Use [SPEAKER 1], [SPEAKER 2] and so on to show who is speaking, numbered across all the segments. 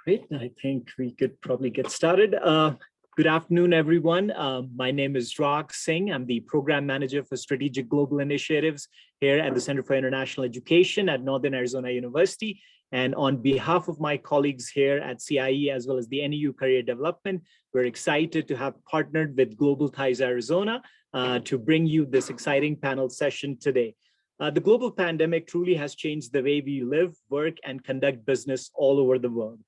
[SPEAKER 1] Great. I think we could probably get started. Good afternoon, everyone. My name is Rag Singh. I'm the Program Manager for Strategic Global Initiatives here at the Center for International Education at Northern Arizona University. And on behalf of my colleagues here at CIE, as well as the NAU Career Development, we're excited to have partnered with Global Ties Arizona to bring you this exciting panel session today. The global pandemic truly has changed the way we live, work, and conduct business all over the world.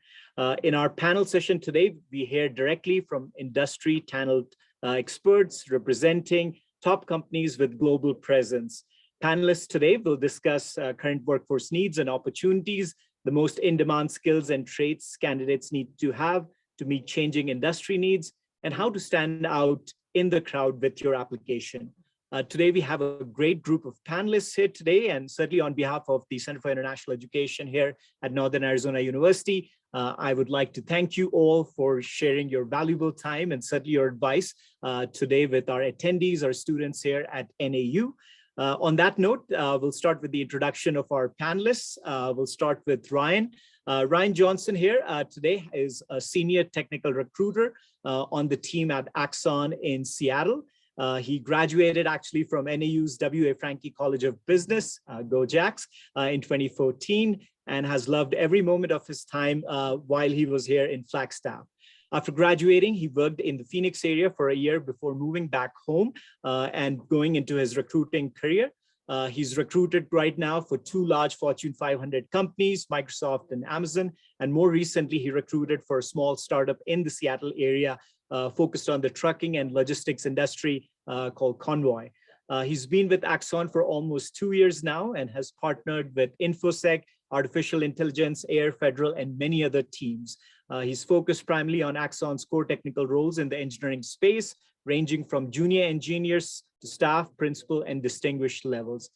[SPEAKER 1] In our panel session today, we hear directly from industry panel experts representing top companies with global presence. Panelists today will discuss current workforce needs and opportunities, the most in-demand skills and traits candidates need to have to meet changing industry needs, and how to stand out in the crowd with your application. Today, we have a great group of panelists here today, and certainly on behalf of the Center for International Education here at Northern Arizona University, I would like to thank you all for sharing your valuable time and certainly your advice today with our attendees, our students here at NAU. On that note, we'll start with the introduction of our panelists. We'll start with Ryan. Ryan Johnson here today is a senior technical recruiter on the team at Axon in Seattle. He graduated actually from NAU's W.A. Franke College of Business, Go Jacks, in 2014, and has loved every moment of his time while he was here in Flagstaff. After graduating, he worked in the Phoenix area for a year before moving back home and going into his recruiting career. He's recruited right now for two large Fortune 500 companies, Microsoft and Amazon. And more recently, he recruited for a small startup in the Seattle area focused on the trucking and logistics industry called Convoy. He's been with Axon for almost 2 years now and has partnered with InfoSec, Artificial Intelligence, Air, Federal, and many other teams. He's focused primarily on Axon's core technical roles in the engineering space, ranging from junior engineers to staff, principal, and distinguished levels.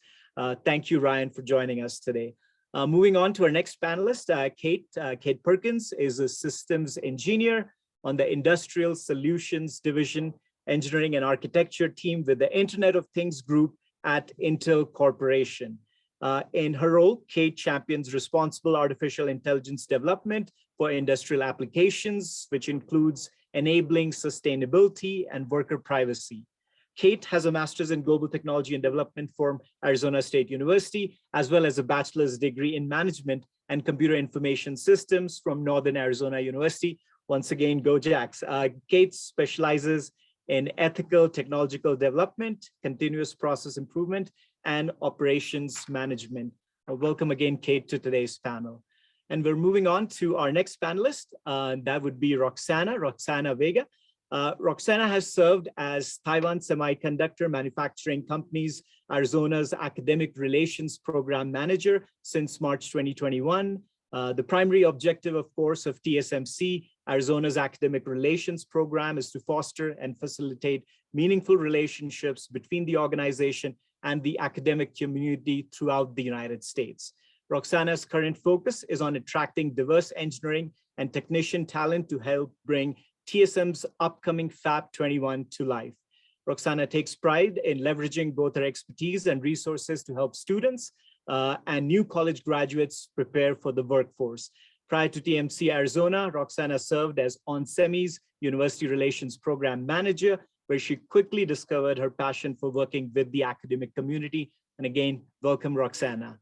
[SPEAKER 1] Thank you, Ryan, for joining us today. Moving on to our next panelist, Kate Perkins is a systems engineer on the Industrial Solutions Division, Engineering and Architecture team with the Internet of Things group at Intel Corporation. In her role, Kate champions responsible artificial intelligence development for industrial applications, which includes enabling sustainability and worker privacy. Kate has a master's in global technology and development from Arizona State University, as well as a bachelor's degree in management and computer information systems from Northern Arizona University. Once again, go Jacks. Kate specializes in ethical technological development, continuous process improvement, and operations management. Welcome again, Kate, to today's panel. And we're moving on to our next panelist. That would be Roxanna Vega. Roxanna has served as Taiwan Semiconductor Manufacturing Company's Arizona's Academic Relations Program Manager since March 2021. The primary objective, of course, of TSMC, Arizona's Academic Relations Program, is to foster and facilitate meaningful relationships between the organization and the academic community throughout the United States. Roxanna's current focus is on attracting diverse engineering and technician talent to help bring TSM's upcoming Fab 21 to life. Roxanna takes pride in leveraging both her expertise and resources to help students and new college graduates prepare for the workforce. Prior to TMC Arizona, Roxanna served as onsemi's University Relations Program Manager, where she quickly discovered her passion for working with the academic community. And again, welcome, Roxanna.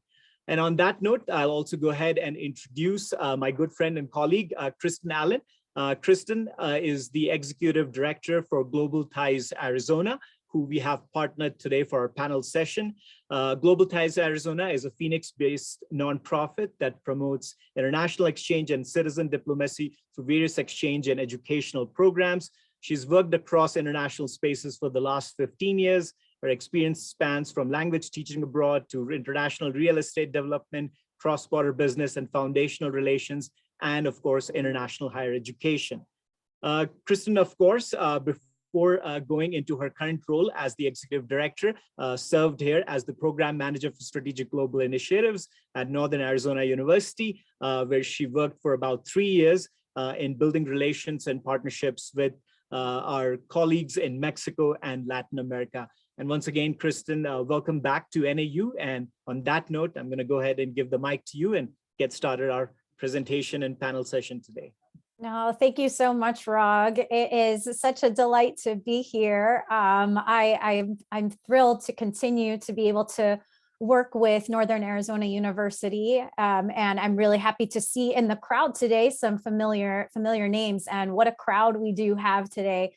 [SPEAKER 1] And on that note, I'll also go ahead and introduce my good friend and colleague, Kristen Allen. Kristen is the Executive Director for Global Ties Arizona, who we have partnered today for our panel session. Global Ties Arizona is a Phoenix-based nonprofit that promotes international exchange and citizen diplomacy through various exchange and educational programs. She's worked across international spaces for the last 15 years. Her experience spans from language teaching abroad to international real estate development, cross-border business and foundational relations, and of course, international higher education. Kristen, of course, before going into her current role as the executive director, served here as the program manager for strategic global initiatives at Northern Arizona University, where she worked for about 3 years in building relations and partnerships with our colleagues in Mexico and Latin America. And once again, Kristen, welcome back to NAU. And on that note, I'm going to go ahead and give the mic to you and get started our presentation and panel session today.
[SPEAKER 2] No, thank you so much, Rog. It is such a delight to be here. I'm thrilled to continue to be able to work with Northern Arizona University, and I'm really happy to see in the crowd today some familiar names, and what a crowd we do have today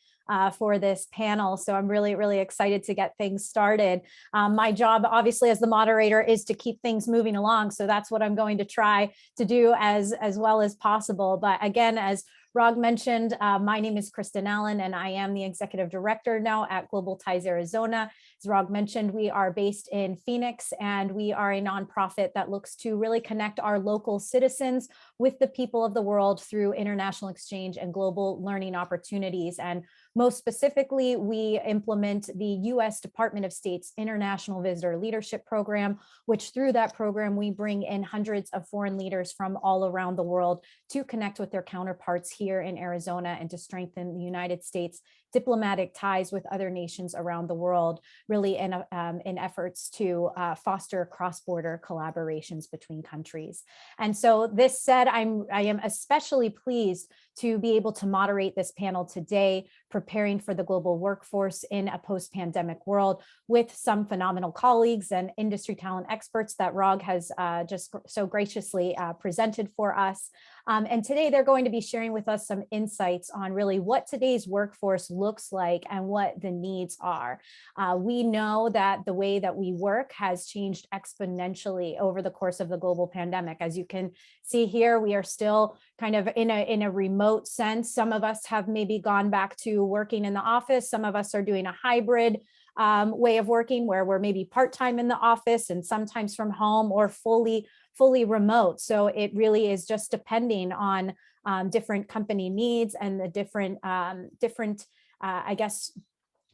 [SPEAKER 2] for this panel. So I'm really excited to get things started. My job, obviously, as the moderator is to keep things moving along. So that's what I'm going to try to do as well as possible. But again, as Rog mentioned, my name is Kristen Allen, and I am the Executive Director now at Global Ties Arizona. As Rog mentioned, we are based in Phoenix, and we are a nonprofit that looks to really connect our local citizens with the people of the world through international exchange and global learning opportunities. And most specifically, we implement the U.S. Department of State's International Visitor Leadership Program, which through that program, we bring in hundreds of foreign leaders from all around the world to connect with their counterparts here in Arizona and to strengthen the United States diplomatic ties with other nations around the world, really in efforts to foster cross-border collaborations between countries. And so this said, I am especially pleased to be able to moderate this panel today, preparing for the global workforce in a post-pandemic world with some phenomenal colleagues and industry talent experts that Rog has just so graciously presented for us. And today they're going to be sharing with us some insights on really what today's workforce looks like and what the needs are. We know that the way that we work has changed exponentially over the course of the global pandemic. As you can see here, we are still kind of in a remote sense. Some of us have maybe gone back to working in the office. Some of us are doing a hybrid way of working where we're maybe part-time in the office and sometimes from home, or fully remote. So it really is just depending on different company needs and the different I guess,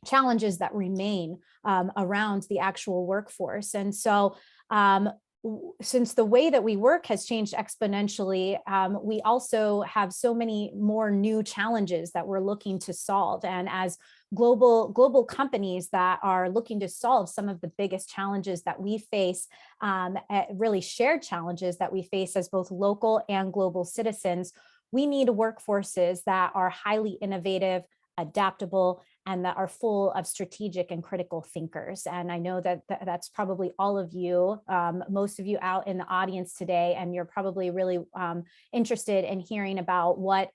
[SPEAKER 2] challenges that remain around the actual workforce. And so since the way that we work has changed exponentially, we also have so many more new challenges that we're looking to solve. And as global companies that are looking to solve some of the biggest challenges that we face, really shared challenges that we face as both local and global citizens, we need workforces that are highly innovative, adaptable, and that are full of strategic and critical thinkers. And I know that that's probably all of you, most of you out in the audience today, and you're probably really interested in hearing about what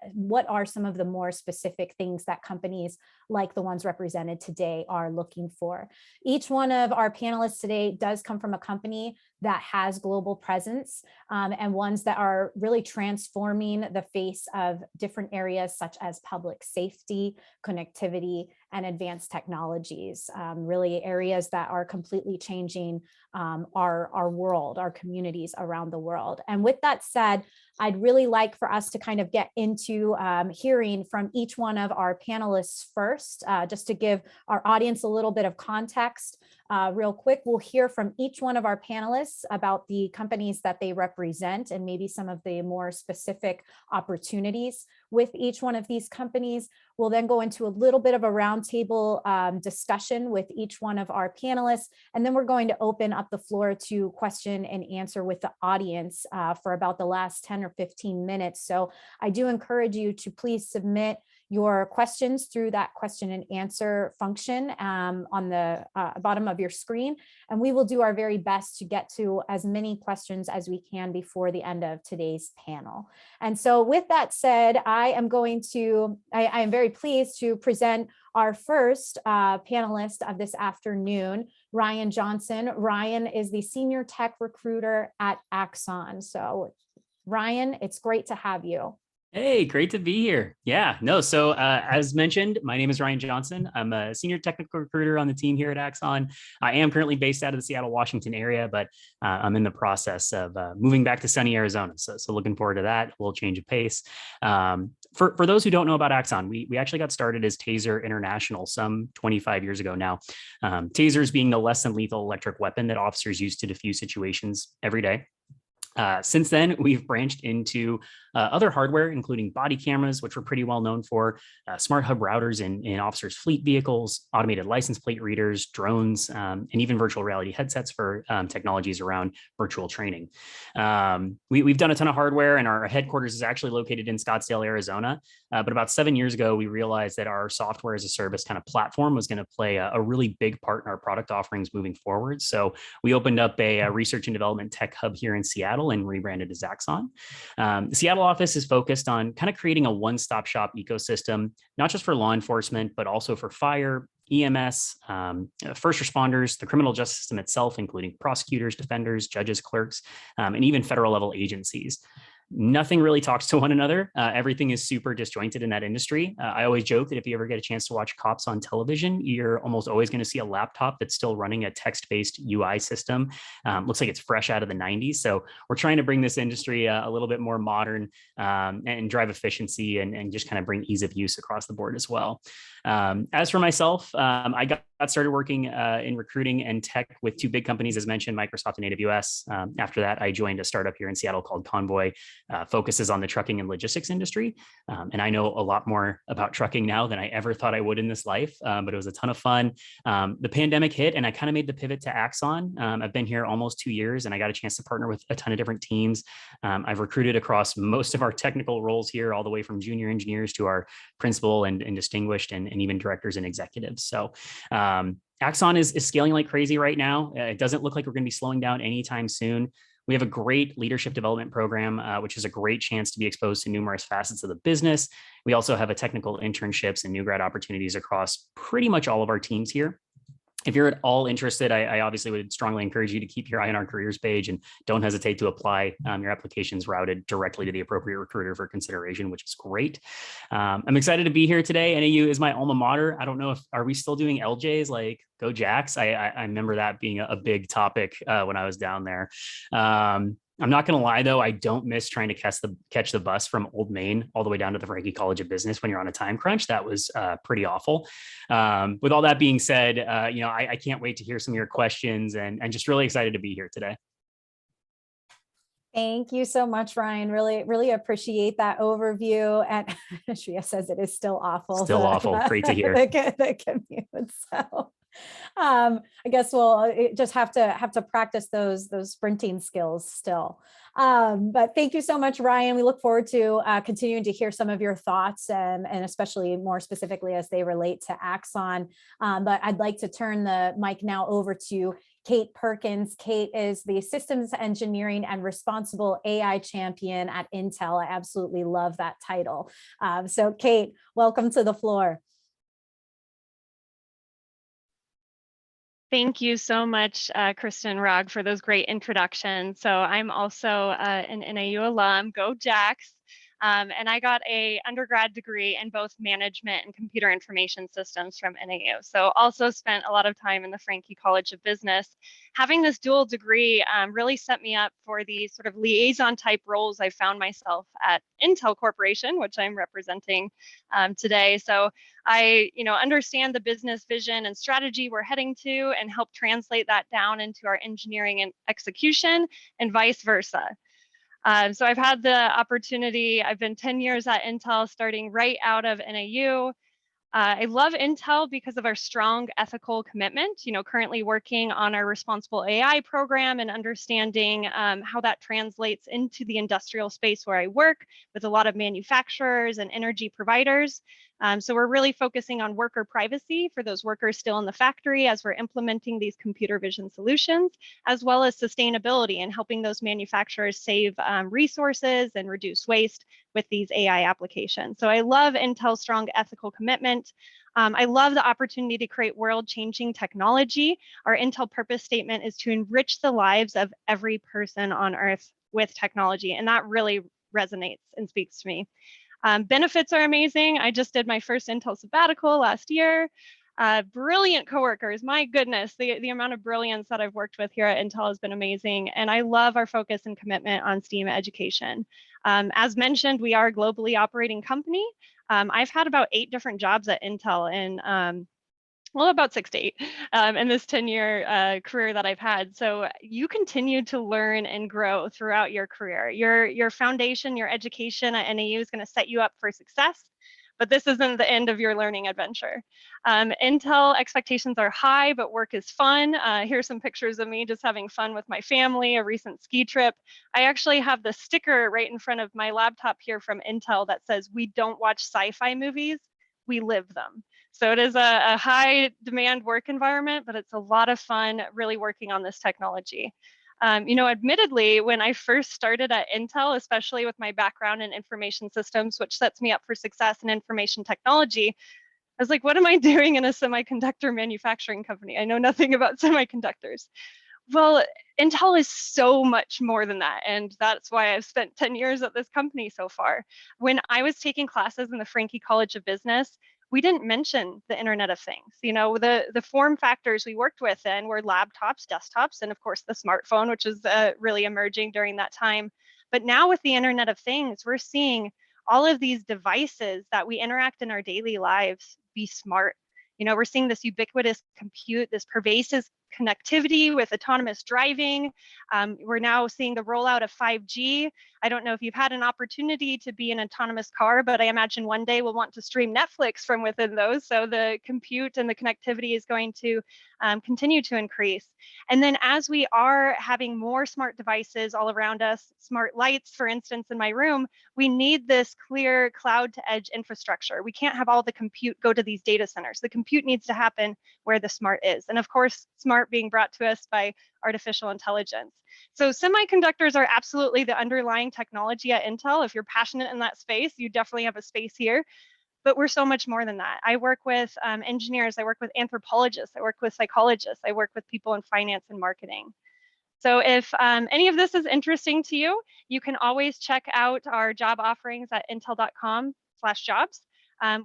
[SPEAKER 2] are some of the more specific things that companies like the ones represented today are looking for. Each one of our panelists today does come from a company that has global presence, and ones that are really transforming the face of different areas such as public safety, connectivity, and advanced technologies, really areas that are completely changing our world, our communities around the world. And with that said, I'd really like for us to kind of get into hearing from each one of our panelists first, just to give our audience a little bit of context. Real quick, we'll hear from each one of our panelists about the companies that they represent and maybe some of the more specific opportunities with each one of these companies. We'll then go into a little bit of a roundtable discussion with each one of our panelists, and then we're going to open up the floor to question and answer with the audience for about the last 10 or 15 minutes. So I do encourage you to please submit your questions through that question and answer function on the bottom of your screen. And we will do our very best to get to as many questions as we can before the end of today's panel. And so with that said, I am very pleased to present our first panelist of this afternoon, Ryan Johnson. Ryan is the Senior Tech Recruiter at Axon. So Ryan, it's great to have you.
[SPEAKER 3] Hey, great to be here. Yeah, no, so as mentioned, my name is Ryan Johnson. I'm a senior technical recruiter on the team here at Axon. I am currently based out of the Seattle, Washington area, but I'm in the process of moving back to sunny Arizona. So looking forward to that, a little change of pace. For those who don't know about Axon, we actually got started as Taser International some 25 years ago now. Tasers being the less than lethal electric weapon that officers use to defuse situations every day. Since then, we've branched into other hardware, including body cameras, which we're pretty well known for, smart hub routers in officers' fleet vehicles, automated license plate readers, drones, and even virtual reality headsets for technologies around virtual training. We've done a ton of hardware, and our headquarters is actually located in Scottsdale, Arizona. But about 7 years ago, we realized that our software as a service kind of platform was going to play a really big part in our product offerings moving forward. So we opened up a research and development tech hub here in Seattle and rebranded as Axon. The Seattle office is focused on kind of creating a one-stop shop ecosystem, not just for law enforcement, but also for fire, EMS, first responders, the criminal justice system itself, including prosecutors, defenders, judges, clerks, and even federal level agencies. Nothing really talks to one another. Everything is super disjointed in that industry. I always joke that if you ever get a chance to watch cops on television, you're almost always going to see a laptop that's still running a text-based UI system. Looks like it's fresh out of the 90s. So we're trying to bring this industry a little bit more modern and drive efficiency and just kind of bring ease of use across the board as well. As for myself, I got started working in recruiting and tech with two big companies, as mentioned, Microsoft and AWS. After that, I joined a startup here in Seattle called Convoy, focuses on the trucking and logistics industry. And I know a lot more about trucking now than I ever thought I would in this life, but it was a ton of fun. The pandemic hit and I kind of made the pivot to Axon. I've been here almost 2 years and I got a chance to partner with a ton of different teams. I've recruited across most of our technical roles here, all the way from junior engineers to our principal and distinguished and even directors and executives. So Axon is scaling like crazy right now. It doesn't look like we're going to be slowing down anytime soon. We have a great leadership development program, which is a great chance to be exposed to numerous facets of the business. We also have a technical internships and new grad opportunities across pretty much all of our teams here. If you're at all interested, I obviously would strongly encourage you to keep your eye on our careers page and don't hesitate to apply. Your application's routed directly to the appropriate recruiter for consideration, which is great. I'm excited to be here today. NAU is my alma mater. I don't know are we still doing LJs like go Jacks? I remember that being a big topic when I was down there. I'm not going to lie, though, I don't miss trying to catch the bus from Old Main all the way down to the Frankie College of Business when you're on a time crunch. That was pretty awful. With all that being said, I can't wait to hear some of your questions and just really excited to be here today.
[SPEAKER 2] Thank you so much, Ryan. Really, really appreciate that overview. And Shreya says it is still awful.
[SPEAKER 3] Still awful. Great to hear.
[SPEAKER 2] The commute. So I guess we'll just have to practice those sprinting skills still. But thank you so much, Ryan. We look forward to continuing to hear some of your thoughts and especially more specifically as they relate to Axon. But I'd like to turn the mic now over to Kate Perkins. Kate is the Systems Engineering and Responsible AI Champion at Intel. I absolutely love that title. So Kate, welcome to the floor.
[SPEAKER 4] Thank you so much, Kristen, Rog, for those great introductions. So I'm also an NAU alum, go Jacks, and I got an undergrad degree in both management and computer information systems from NAU. So also spent a lot of time in the Frankie College of Business. Having this dual degree really set me up for these sort of liaison type roles I found myself at Intel Corporation, which I'm representing today. So I, understand the business vision and strategy we're heading to and help translate that down into our engineering and execution and vice versa. So I've had the opportunity, I've been 10 years at Intel, starting right out of NAU. I love Intel because of our strong ethical commitment, currently working on our responsible AI program and understanding how that translates into the industrial space where I work with a lot of manufacturers and energy providers. So we're really focusing on worker privacy for those workers still in the factory as we're implementing these computer vision solutions, as well as sustainability and helping those manufacturers save resources and reduce waste with these AI applications. So I love Intel's strong ethical commitment. I love the opportunity to create world-changing technology. Our Intel purpose statement is to enrich the lives of every person on Earth with technology, and that really resonates and speaks to me. Benefits are amazing. I just did my first Intel sabbatical last year. Brilliant coworkers, my goodness, the amount of brilliance that I've worked with here at Intel has been amazing. And I love our focus and commitment on STEAM education. As mentioned, we are a globally operating company. I've had about 8 different jobs at Intel in well, about 6 to 8 in this 10-year career that I've had. So you continue to learn and grow throughout your career. Your foundation, your education at NAU is going to set you up for success, but this isn't the end of your learning adventure. Intel expectations are high, but work is fun. Here's some pictures of me just having fun with my family, a recent ski trip. I actually have the sticker right in front of my laptop here from Intel that says, "We don't watch sci-fi movies, we live them." So it is a high demand work environment, but it's a lot of fun really working on this technology. Admittedly, when I first started at Intel, especially with my background in information systems, which sets me up for success in information technology, I was like, what am I doing in a semiconductor manufacturing company? I know nothing about semiconductors. Well, Intel is so much more than that. And that's why I've spent 10 years at this company so far. When I was taking classes in the Franke College of Business, we didn't mention the Internet of Things. The form factors we worked with then were laptops, desktops, and of course the smartphone, which is really emerging during that time. But now with the Internet of Things, we're seeing all of these devices that we interact in our daily lives be smart. We're seeing this ubiquitous compute, this pervasive connectivity with autonomous driving. We're now seeing the rollout of 5G. I don't know if you've had an opportunity to be in an autonomous car, but I imagine one day we'll want to stream Netflix from within those. So the compute and the connectivity is going to continue to increase. And then as we are having more smart devices all around us, smart lights, for instance, in my room, we need this clear cloud to edge infrastructure. We can't have all the compute go to these data centers. The compute needs to happen where the smart is. And of course, smart being brought to us by artificial intelligence. So semiconductors are absolutely the underlying technology at Intel. If you're passionate in that space, you definitely have a space here. But we're so much more than that. I work with engineers, I work with anthropologists, I work with psychologists, I work with people in finance and marketing. So if any of this is interesting to you, you can always check out our job offerings at intel.com/jobs.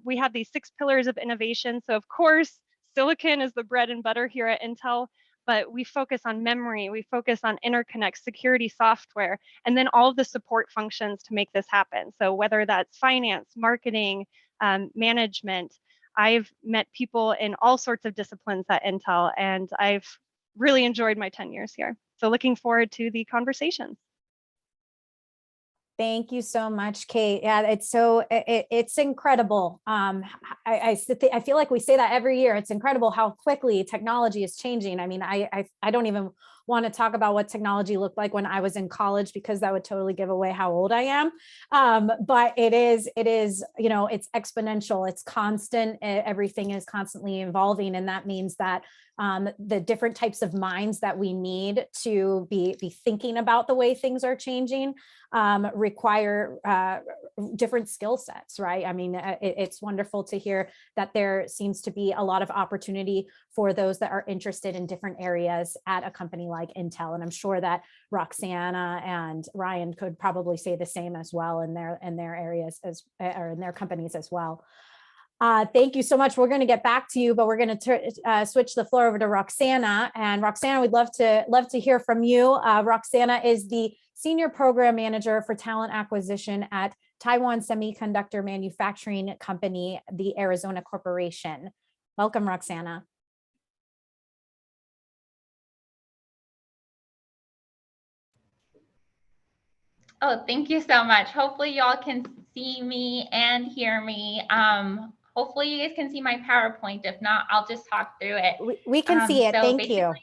[SPEAKER 4] We have these 6 pillars of innovation. So of course, silicon is the bread and butter here at Intel, but we focus on memory, we focus on interconnect, security software, and then all of the support functions to make this happen. So whether that's finance, marketing, management, I've met people in all sorts of disciplines at Intel, and I've really enjoyed my 10 years here. So looking forward to the conversations.
[SPEAKER 2] Thank you so much, Kate. Yeah, it's incredible. I feel like we say that every year. It's incredible how quickly technology is changing. I mean, I don't even want to talk about what technology looked like when I was in college, because that would totally give away how old I am. But it is, it's exponential, it's constant. Everything is constantly evolving. And that means that the different types of minds that we need to be thinking about the way things are changing require different skill sets, right? I mean, it's wonderful to hear that there seems to be a lot of opportunity for those that are interested in different areas at a company like Intel. And I'm sure that Roxanna and Ryan could probably say the same as well in their areas or in their companies as well. Thank you so much. We're going to get back to you, but we're going to switch the floor over to Roxanna. And Roxanna, we'd love to hear from you. Roxanna is the Senior Program Manager for Talent Acquisition at Taiwan Semiconductor Manufacturing Company, the Arizona Corporation. Welcome, Roxanna.
[SPEAKER 5] Oh, thank you so much. Hopefully y'all can see me and hear me. Hopefully you guys can see my PowerPoint. If not, I'll just talk through it.
[SPEAKER 2] We can see it. Thank you.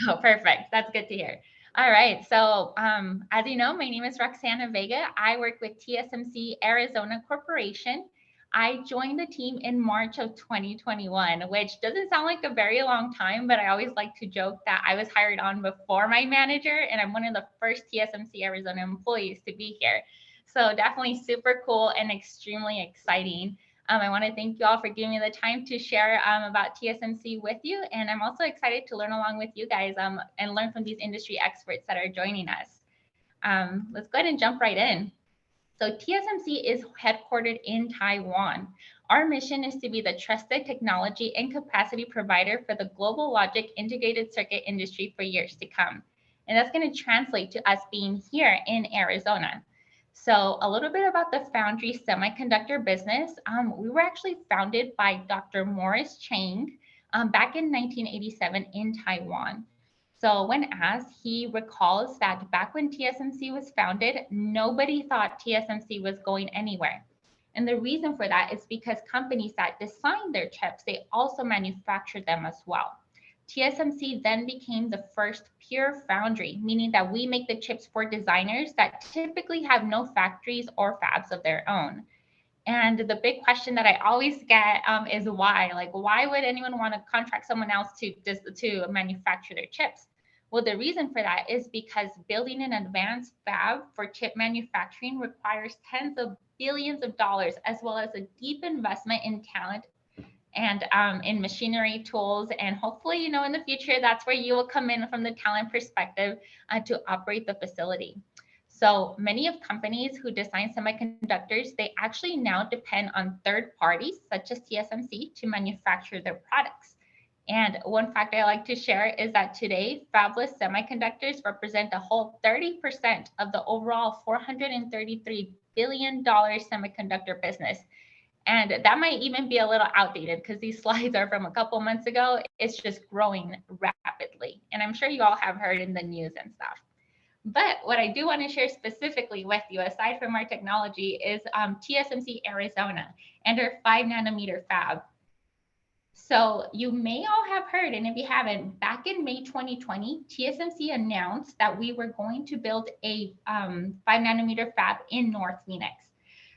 [SPEAKER 5] Oh, perfect. That's good to hear. All right. So as you know, my name is Roxanna Vega. I work with TSMC Arizona Corporation. I joined the team in March of 2021, which doesn't sound like a very long time, but I always like to joke that I was hired on before my manager, and I'm one of the first TSMC Arizona employees to be here. So definitely super cool and extremely exciting. I want to thank you all for giving me the time to share about TSMC with you. And I'm also excited to learn along with you guys and learn from these industry experts that are joining us. Let's go ahead and jump right in. So TSMC is headquartered in Taiwan. Our mission is to be the trusted technology and capacity provider for the global logic integrated circuit industry for years to come. And that's going to translate to us being here in Arizona. So a little bit about the foundry semiconductor business. We were actually founded by Dr. Morris Chang back in 1987 in Taiwan. So when asked, he recalls that back when TSMC was founded, nobody thought TSMC was going anywhere. And the reason for that is because companies that design their chips, they also manufacture them as well. TSMC then became the first pure foundry, meaning that we make the chips for designers that typically have no factories or fabs of their own. And the big question that I always get is why? Like, why would anyone want to contract someone else to manufacture their chips? Well, the reason for that is because building an advanced fab for chip manufacturing requires tens of billions of dollars, as well as a deep investment in talent and in machinery, tools, and hopefully, in the future, that's where you will come in from the talent perspective to operate the facility. So many of companies who design semiconductors, they actually now depend on third parties such as TSMC to manufacture their products. And one fact I like to share is that today, fabless semiconductors represent a whole 30% of the overall $433 billion semiconductor business. And that might even be a little outdated because these slides are from a couple months ago. It's just growing rapidly. And I'm sure you all have heard in the news and stuff. But what I do want to share specifically with you, aside from our technology, is TSMC Arizona and our 5nm fab. So you may all have heard, and if you haven't, back in May 2020, TSMC announced that we were going to build a 5nm fab in North Phoenix.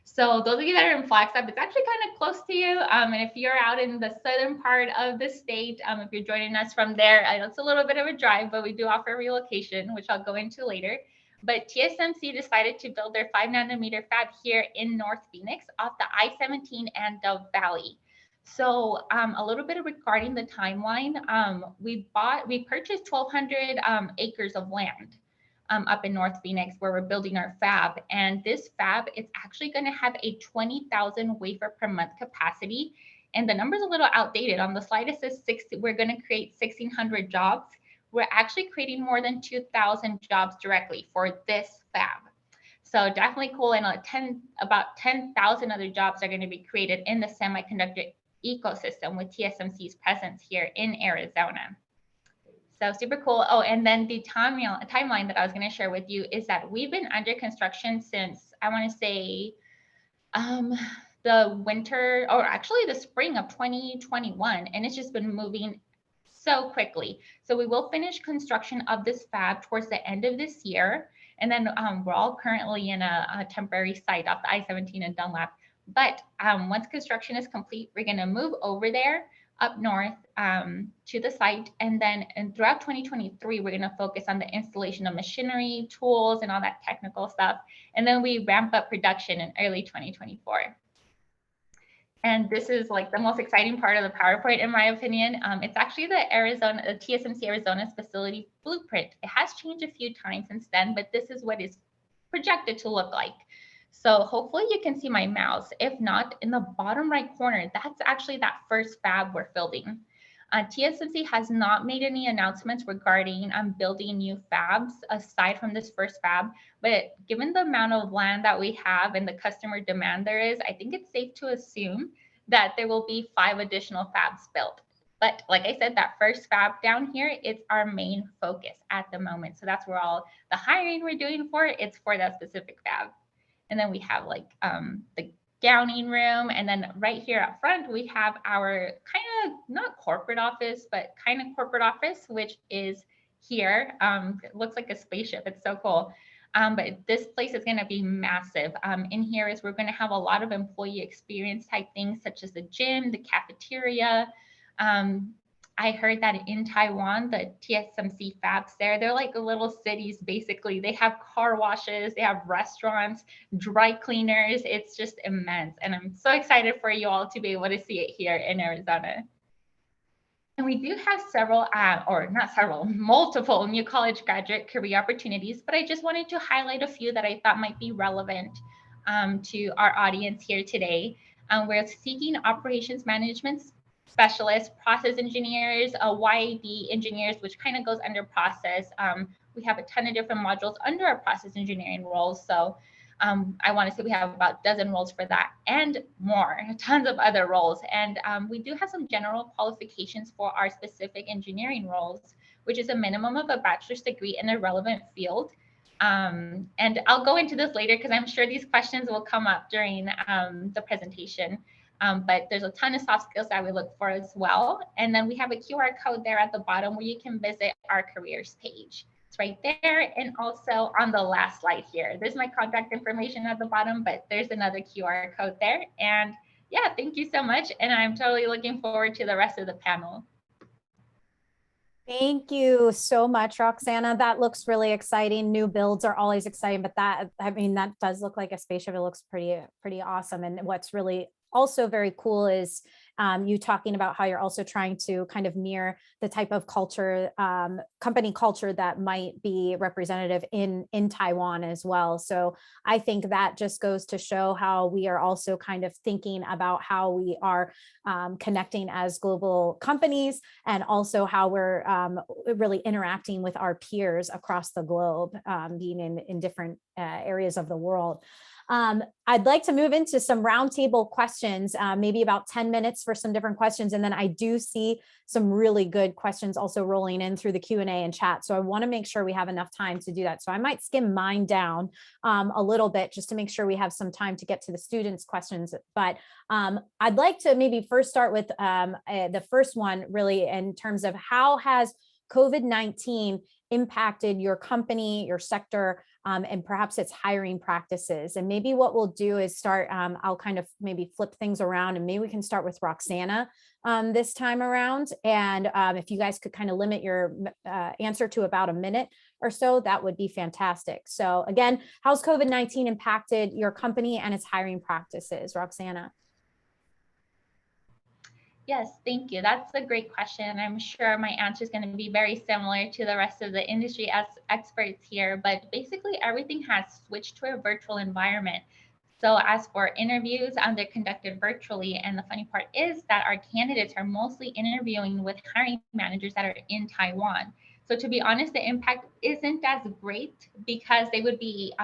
[SPEAKER 5] So those of you that are in Flagstaff, it's actually kind of close to you. And if you're out in the southern part of the state, if you're joining us from there, I know it's a little bit of a drive, but we do offer relocation, which I'll go into later. But TSMC decided to build their 5nm fab here in North Phoenix off the I-17 and Dove Valley. So a little bit regarding the timeline, we purchased 1,200 acres of land up in North Phoenix where we're building our fab. And this fab is actually going to have a 20,000 wafer per month capacity. And the number's a little outdated. On the slide, it says we're going to create 1,600 jobs. We're actually creating more than 2,000 jobs directly for this fab. So definitely cool. And about 10,000 other jobs are going to be created in the semiconductor ecosystem with TSMC's presence here in Arizona. So super cool. Oh, and then the timeline that I was going to share with you is that we've been under construction since, I want to say, the winter, or actually the spring of 2021, and it's just been moving so quickly. So we will finish construction of this fab towards the end of this year. And then we're all currently in a temporary site off the I-17 and Dunlap. But once construction is complete, we're going to move over there up north to the site. And then throughout 2023, we're going to focus on the installation of machinery, tools, and all that technical stuff. And then we ramp up production in early 2024. And this is like the most exciting part of the PowerPoint, in my opinion. It's actually the TSMC Arizona's facility blueprint. It has changed a few times since then, but this is what it's projected to look like. So hopefully you can see my mouse. If not, in the bottom right corner, that's actually that first fab we're building. TSMC has not made any announcements regarding building new fabs aside from this first fab, but given the amount of land that we have and the customer demand there is, I think it's safe to assume that there will be 5 additional fabs built. But like I said, that first fab down here, it's our main focus at the moment. So that's where all the hiring we're doing for, it's for that specific fab. And then we have like the gowning room. And then right here up front, we have our kind of not corporate office, but kind of corporate office, which is here. It looks like a spaceship. It's so cool. But this place is going to be massive. In here is we're going to have a lot of employee experience type things, such as the gym, the cafeteria. I heard that in Taiwan, the TSMC fabs there, they're like little cities, basically. They have car washes, they have restaurants, dry cleaners. It's just immense. And I'm so excited for you all to be able to see it here in Arizona. And we do have multiple new college graduate career opportunities, but I just wanted to highlight a few that I thought might be relevant to our audience here today. We're seeking operations management specialists, process engineers, YAD engineers, which kind of goes under process. We have a ton of different modules under our process engineering roles. So I want to say we have about a dozen roles for that and more, tons of other roles. And we do have some general qualifications for our specific engineering roles, which is a minimum of a bachelor's degree in a relevant field. And I'll go into this later because I'm sure these questions will come up during the presentation. But there's a ton of soft skills that we look for as well. And then we have a QR code there at the bottom where you can visit our careers page. It's right there. And also on the last slide here, there's my contact information at the bottom, but there's another QR code there. And yeah, thank you so much. And I'm totally looking forward to the rest of the panel.
[SPEAKER 2] Thank you so much, Roxanna. That looks really exciting. New builds are always exciting, but that, I mean, that does look like a spaceship. It looks pretty awesome. And what's really also very cool is you talking about how you're also trying to kind of mirror the type of culture, company culture that might be representative in Taiwan as well. So I think that just goes to show how we are also kind of thinking about how we are connecting as global companies, and also how we're really interacting with our peers across the globe, being in different areas of the world. I'd like to move into some roundtable questions, maybe about 10 minutes for some different questions. And then I do see some really good questions also rolling in through the Q&A and chat. So I want to make sure we have enough time to do that. So I might skim mine down a little bit just to make sure we have some time to get to the students' questions. But I'd like to maybe first start with the first one, really, in terms of how has COVID-19 impacted your company, your sector, and perhaps its hiring practices. And maybe what we'll do is start, I'll kind of maybe flip things around, and maybe we can start with Roxanna this time around. And if you guys could kind of limit your answer to about a minute or so, that would be fantastic. So again, how's COVID-19 impacted your company and its hiring practices, Roxanna?
[SPEAKER 5] Yes, thank you. That's a great question. I'm sure my answer is going to be very similar to the rest of the industry as experts here, but basically everything has switched to a virtual environment. So as for interviews, they're conducted virtually. And the funny part is that our candidates are mostly interviewing with hiring managers that are in Taiwan. So to be honest, the impact isn't as great because they would be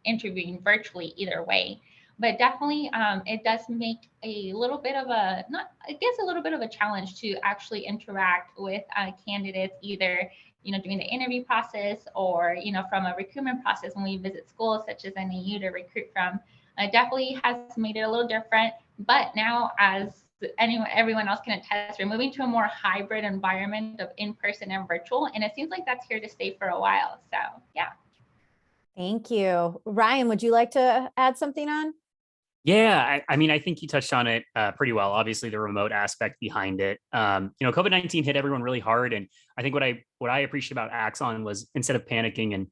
[SPEAKER 5] interviewing virtually either way. But definitely, it does make a little bit of a, a little bit of a challenge to actually interact with candidates, either, during the interview process or, from a recruitment process when we visit schools such as NAU to recruit from. Definitely has made it a little different. But now, as everyone else can attest, we're moving to a more hybrid environment of in-person and virtual. And it seems like that's here to stay for a while. So, yeah.
[SPEAKER 2] Thank you. Ryan, would you like to add something on?
[SPEAKER 3] Yeah, I mean, I think you touched on it pretty well. Obviously, the remote aspect behind it. COVID-19 hit everyone really hard, and I think what I appreciate about Axon was, instead of panicking and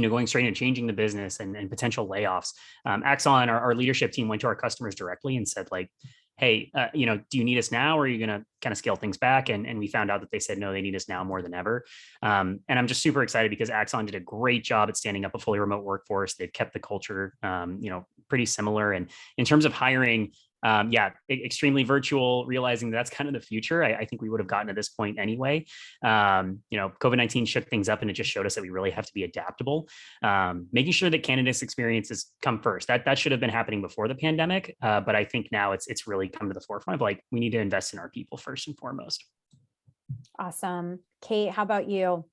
[SPEAKER 3] going straight and changing the business and potential layoffs, Axon, our leadership team, went to our customers directly and said, like, hey, do you need us now, or are you going to kind of scale things back? And we found out that they said, no, they need us now more than ever. And I'm just super excited because Axon did a great job at standing up a fully remote workforce. They've kept the culture, pretty similar. And in terms of hiring, extremely virtual, realizing that's kind of the future. I think we would have gotten to this point anyway. COVID-19 shook things up, and it just showed us that we really have to be adaptable, making sure that candidates' experiences come first. That should have been happening before the pandemic, but I think now it's really come to the forefront of, like, we need to invest in our people first and foremost.
[SPEAKER 2] Awesome. Kate, how about you?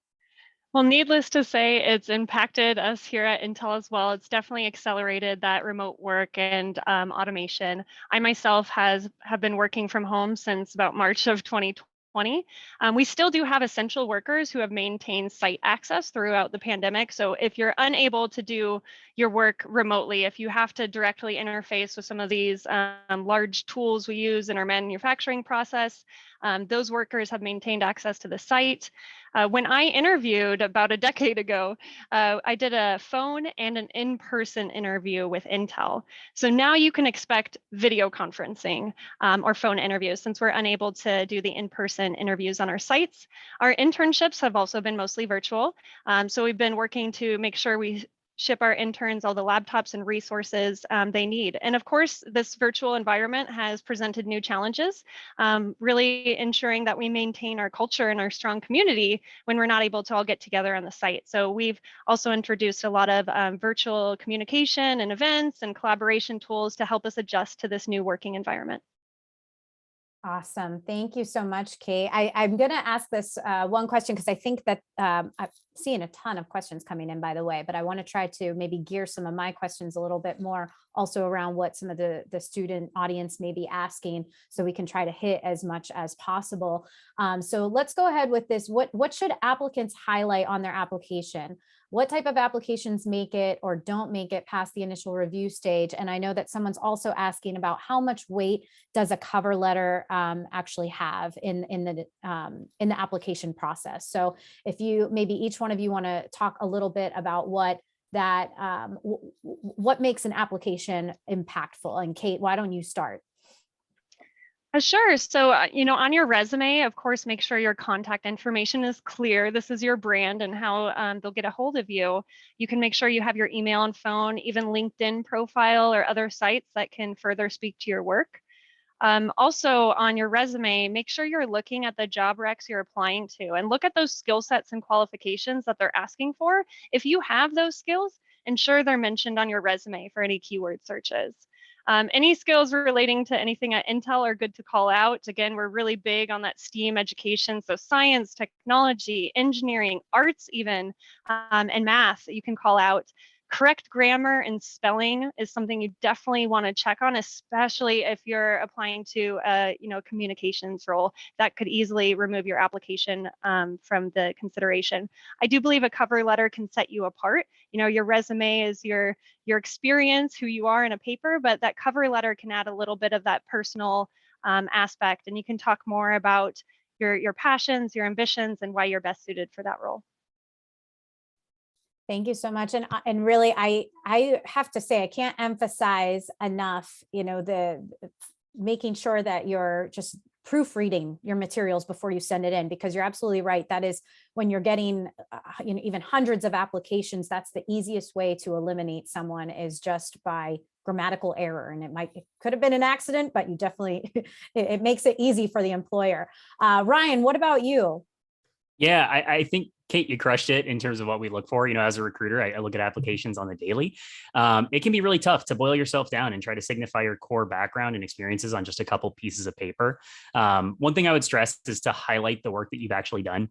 [SPEAKER 4] Well, needless to say, it's impacted us here at Intel as well. It's definitely accelerated that remote work and automation. I myself have been working from home since about March of 2020. We still do have essential workers who have maintained site access throughout the pandemic. So if you're unable to do your work remotely, if you have to directly interface with some of these large tools we use in our manufacturing process, those workers have maintained access to the site. When I interviewed about a decade ago, I did a phone and an in-person interview with Intel. So now you can expect video conferencing or phone interviews, since we're unable to do the in-person interviews on our sites. Our internships have also been mostly virtual. So we've been working to make sure we ship our interns all the laptops and resources they need. And of course, this virtual environment has presented new challenges, really ensuring that we maintain our culture and our strong community when we're not able to all get together on the site. So we've also introduced a lot of virtual communication and events and collaboration tools to help us adjust to this new working environment.
[SPEAKER 2] Awesome. Thank you so much, Kate. I'm going to ask this one question because I think that I'm seeing a ton of questions coming in, by the way, but I want to try to maybe gear some of my questions a little bit more also around what some of the student audience may be asking, so we can try to hit as much as possible. So let's go ahead with this. What should applicants highlight on their application? What type of applications make it or don't make it past the initial review stage? And I know that someone's also asking about how much weight does a cover letter actually have in the application process. So if you, maybe each one of you want to talk a little bit about what makes an application impactful. And Kate, why don't you start?
[SPEAKER 4] Sure. So, on your resume, of course, make sure your contact information is clear. This is your brand and how they'll get a hold of you. You can make sure you have your email and phone, even LinkedIn profile or other sites that can further speak to your work. Also on your resume, make sure you're looking at the job recs you're applying to and look at those skill sets and qualifications that they're asking for. If you have those skills, ensure they're mentioned on your resume for any keyword searches. Any skills relating to anything at Intel are good to call out. Again, we're really big on that STEAM education. So science, technology, engineering, arts even, and math you can call out. Correct grammar and spelling is something you definitely want to check on, especially if you're applying to a communications role. That could easily remove your application from the consideration. I do believe a cover letter can set you apart. Your resume is your experience, who you are in a paper, but that cover letter can add a little bit of that personal aspect, and you can talk more about your passions, your ambitions, and why you're best suited for that role.
[SPEAKER 2] Thank you so much. And really, I have to say, I can't emphasize enough, the making sure that you're just proofreading your materials before you send it in, because you're absolutely right. That is when you're getting, even hundreds of applications, that's the easiest way to eliminate someone, is just by grammatical error. And it could have been an accident, but you definitely, it makes it easy for the employer. Ryan, what about you?
[SPEAKER 3] Yeah, I think, Kate, you crushed it in terms of what we look for. As a recruiter, I look at applications on the daily. It can be really tough to boil yourself down and try to signify your core background and experiences on just a couple pieces of paper. One thing I would stress is to highlight the work that you've actually done.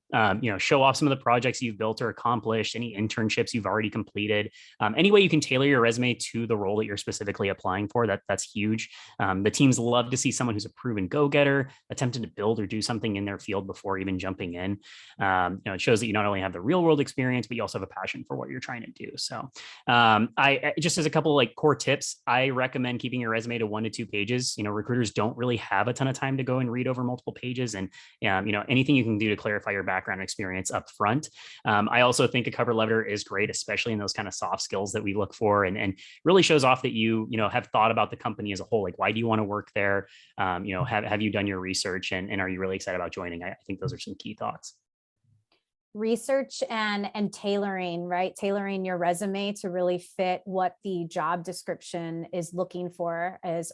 [SPEAKER 3] Show off some of the projects you've built or accomplished, any internships you've already completed. Any way you can tailor your resume to the role that you're specifically applying for, that's huge. The teams love to see someone who's a proven go-getter, attempted to build or do something in their field before even jumping in. It shows that you not only have the real world experience, but you also have a passion for what you're trying to do. So I just, as a couple of core tips, I recommend keeping your resume to 1 to 2 pages. Recruiters don't really have a ton of time to go and read over multiple pages, and anything you can do to clarify your background experience up front. I also think a cover letter is great, especially in those kind of soft skills that we look for, and really shows off that you have thought about the company as a whole. Like, why do you want to work there? Have you done your research, and are you really excited about joining? I think those are some key thoughts.
[SPEAKER 2] Research and tailoring, right? Tailoring your resume to really fit what the job description is looking for is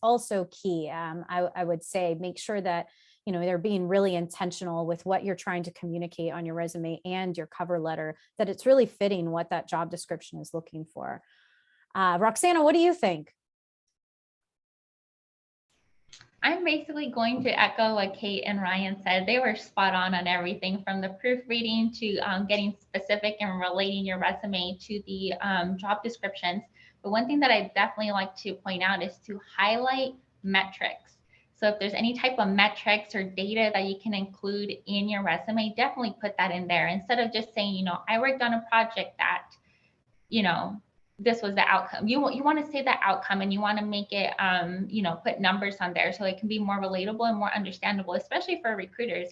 [SPEAKER 2] also key. I would say make sure that they're being really intentional with what you're trying to communicate on your resume and your cover letter, that it's really fitting what that job description is looking for. Roxanna, what do you think?
[SPEAKER 5] I'm basically going to echo what Kate and Ryan said. They were spot on everything, from the proofreading to getting specific and relating your resume to the job descriptions. But one thing that I definitely like to point out is to highlight metrics. So if there's any type of metrics or data that you can include in your resume, definitely put that in there, instead of just saying, I worked on a project that, this was the outcome. You want to say that outcome, and you want to make it, put numbers on there so it can be more relatable and more understandable, especially for recruiters.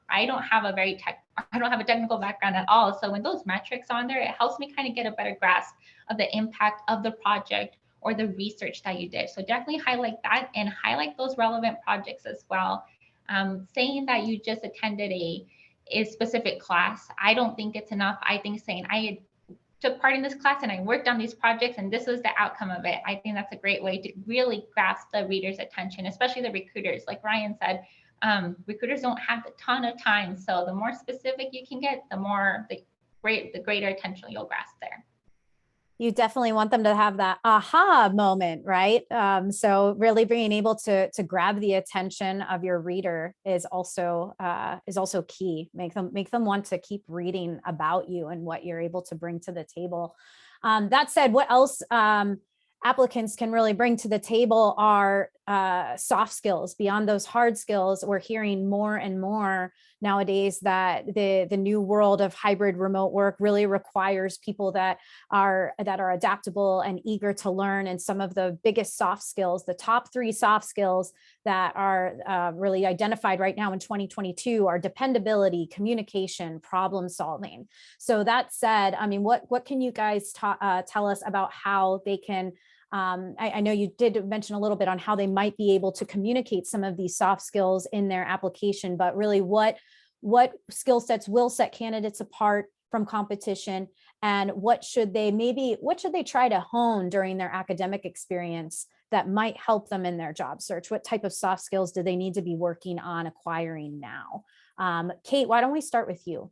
[SPEAKER 5] I don't have a technical background at all. So when those metrics are on there, it helps me kind of get a better grasp of the impact of the project or the research that you did. So definitely highlight that, and highlight those relevant projects as well. Saying that you just attended a specific class, I don't think it's enough. I think saying I took part in this class and I worked on these projects and this was the outcome of it. I think that's a great way to really grasp the reader's attention, especially the recruiters. Like Ryan said, recruiters don't have a ton of time. So the more specific you can get, the greater attention you'll grasp there.
[SPEAKER 2] You definitely want them to have that aha moment, right? So really being able to grab the attention of your reader is also key. Make them want to keep reading about you and what you're able to bring to the table. That said, what else applicants can really bring to the table are soft skills. Beyond those hard skills, we're hearing more and more nowadays that the new world of hybrid remote work really requires people that are adaptable and eager to learn. And some of the biggest soft skills, the top 3 soft skills that are really identified right now in 2022 are dependability, communication, problem solving. So that said, I mean, what can you guys tell us about how they can I know you did mention a little bit on how they might be able to communicate some of these soft skills in their application, but really what skill sets will set candidates apart from competition, and what should they try to hone during their academic experience that might help them in their job search? What type of soft skills do they need to be working on acquiring now? Kate, why don't we start with you?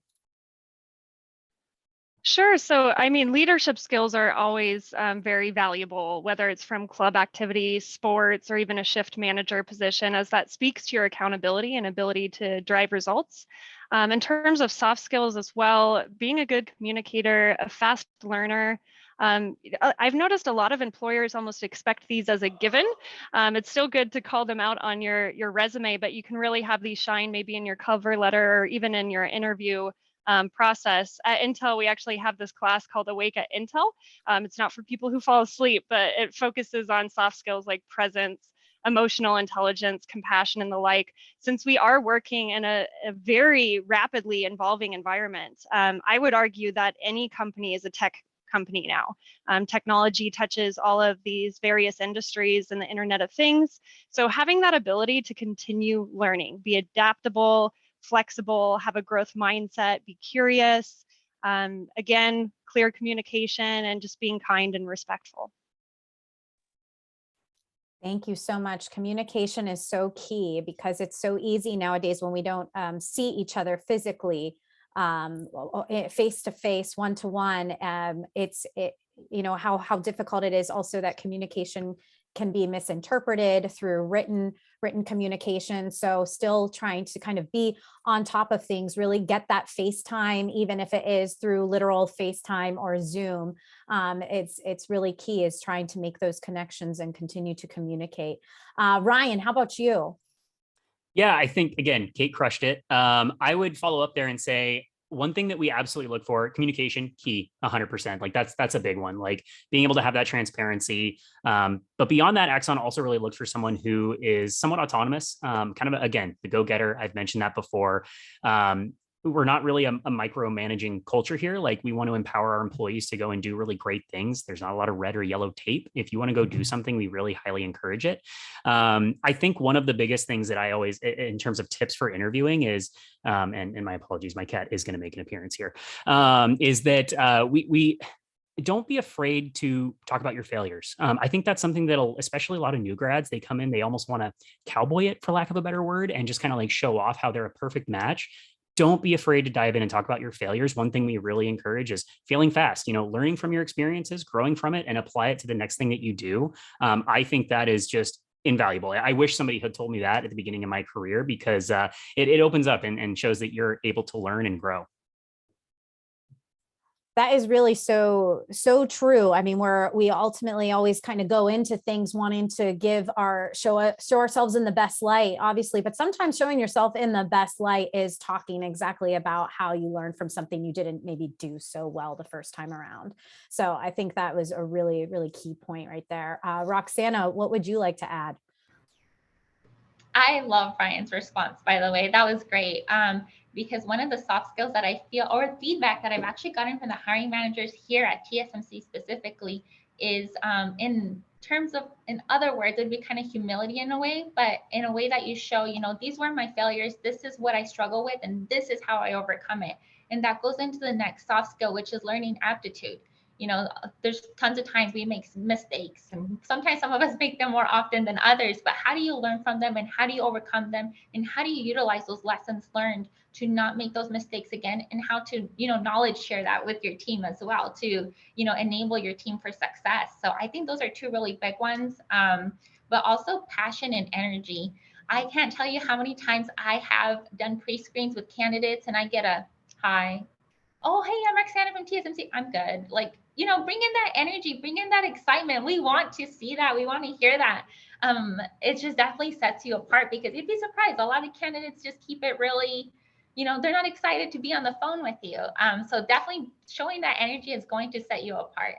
[SPEAKER 4] Sure. So, I mean, leadership skills are always very valuable, whether it's from club activities, sports, or even a shift manager position, as that speaks to your accountability and ability to drive results. In terms of soft skills as well, being a good communicator, a fast learner. I've noticed a lot of employers almost expect these as a given. It's still good to call them out on your resume, but you can really have these shine maybe in your cover letter or even in your interview process. At Intel, we actually have this class called Awake at Intel. It's not for people who fall asleep, but it focuses on soft skills like presence, emotional intelligence, compassion, and the like. Since we are working in a very rapidly evolving environment, I would argue that any company is a tech company now. Technology touches all of these various industries and the Internet of Things. So having that ability to continue learning, be adaptable, flexible, have a growth mindset, be curious, again, clear communication, and just being kind and respectful.
[SPEAKER 2] Thank you so much. Communication is so key because it's so easy nowadays when we don't see each other physically, face to face, one to one. You know how difficult it is also that communication can be misinterpreted through written communication. So still trying to kind of be on top of things, really get that FaceTime, even if it is through literal FaceTime or Zoom. It's really key is trying to make those connections and continue to communicate. Ryan, how about you?
[SPEAKER 3] Yeah, I think, again, Kate crushed it. I would follow up there and say, one thing that we absolutely look for, communication, key, 100%. Like that's a big one, like being able to have that transparency. But beyond that, Axon also really looks for someone who is somewhat autonomous, kind of, again, the go-getter. I've mentioned that before. We're not really a micromanaging culture here. Like we want to empower our employees to go and do really great things. There's not a lot of red or yellow tape. If you want to go do something, we really highly encourage it. I think one of the biggest things that I always, in terms of tips for interviewing is, and my apologies, my cat is going to make an appearance here, is that we don't be afraid to talk about your failures. I think that's something that'll, especially a lot of new grads, they come in, they almost want to cowboy it, for lack of a better word, and just kind of like show off how they're a perfect match. Don't be afraid to dive in and talk about your failures. One thing we really encourage is failing fast, learning from your experiences, growing from it, and apply it to the next thing that you do. I think that is just invaluable. I wish somebody had told me that at the beginning of my career, because it opens up and shows that you're able to learn and grow.
[SPEAKER 2] That is really so true. I mean, we ultimately always kind of go into things wanting to show ourselves in the best light, obviously, but sometimes showing yourself in the best light is talking exactly about how you learned from something you didn't maybe do so well the first time around. So I think that was a really, really key point right there. Roxanna, what would you like to add?
[SPEAKER 5] I love Ryan's response, by the way. That was great. Because one of the soft skills that I feel, or feedback that I've actually gotten from the hiring managers here at TSMC specifically, is in other words, it would be kind of humility in a way, but in a way that you show, these were my failures, this is what I struggle with, and this is how I overcome it. And that goes into the next soft skill, which is learning aptitude. there's tons of times we make mistakes, and sometimes some of us make them more often than others, but how do you learn from them, and how do you overcome them, and how do you utilize those lessons learned to not make those mistakes again, and how to, knowledge share that with your team as well to, enable your team for success. So I think those are two really big ones, but also passion and energy. I can't tell you how many times I have done pre-screens with candidates and I get a hi. Oh, hey, I'm Roxanna from TSMC. I'm good. Like, bring in that energy, bring in that excitement. We want to see that. We want to hear that. It just definitely sets you apart, because you'd be surprised. A lot of candidates just keep it really, they're not excited to be on the phone with you. So definitely showing that energy is going to set you apart.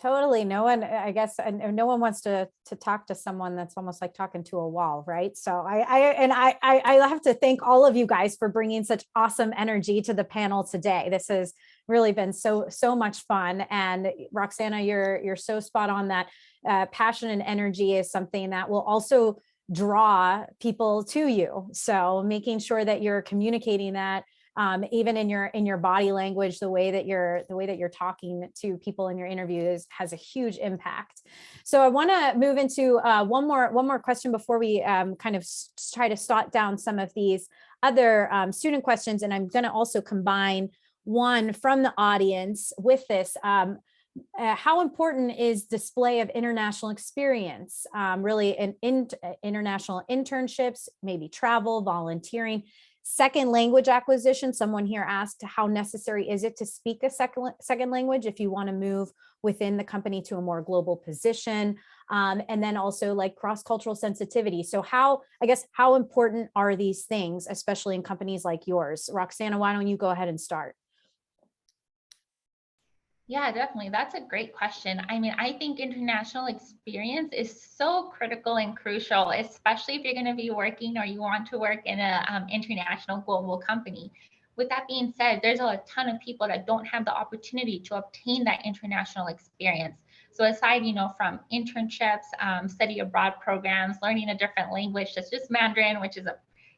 [SPEAKER 2] Totally. No one, I guess, and no one wants to talk to someone that's almost like talking to a wall, right? So I have to thank all of you guys for bringing such awesome energy to the panel today. This has really been so much fun. And Roxanna, you're so spot on that passion and energy is something that will also draw people to you. So making sure that you're communicating that. Even in your body language, the way that you're talking to people in your interviews has a huge impact. So I want to move into one more question before we kind of try to sort down some of these other student questions, and I'm going to also combine one from the audience with this. How important is display of international experience, really in international internships, maybe travel, volunteering? Second language acquisition, someone here asked, how necessary is it to speak a second language if you want to move within the company to a more global position? And then also like cross-cultural sensitivity. So how important are these things, especially in companies like yours? Roxanna, why don't you go ahead and start?
[SPEAKER 5] Yeah, definitely. That's a great question. I mean, I think international experience is so critical and crucial, especially if you're going to be working or you want to work in an international global company. With that being said, there's a ton of people that don't have the opportunity to obtain that international experience. So aside, from internships, study abroad programs, learning a different language, that's just Mandarin, which is where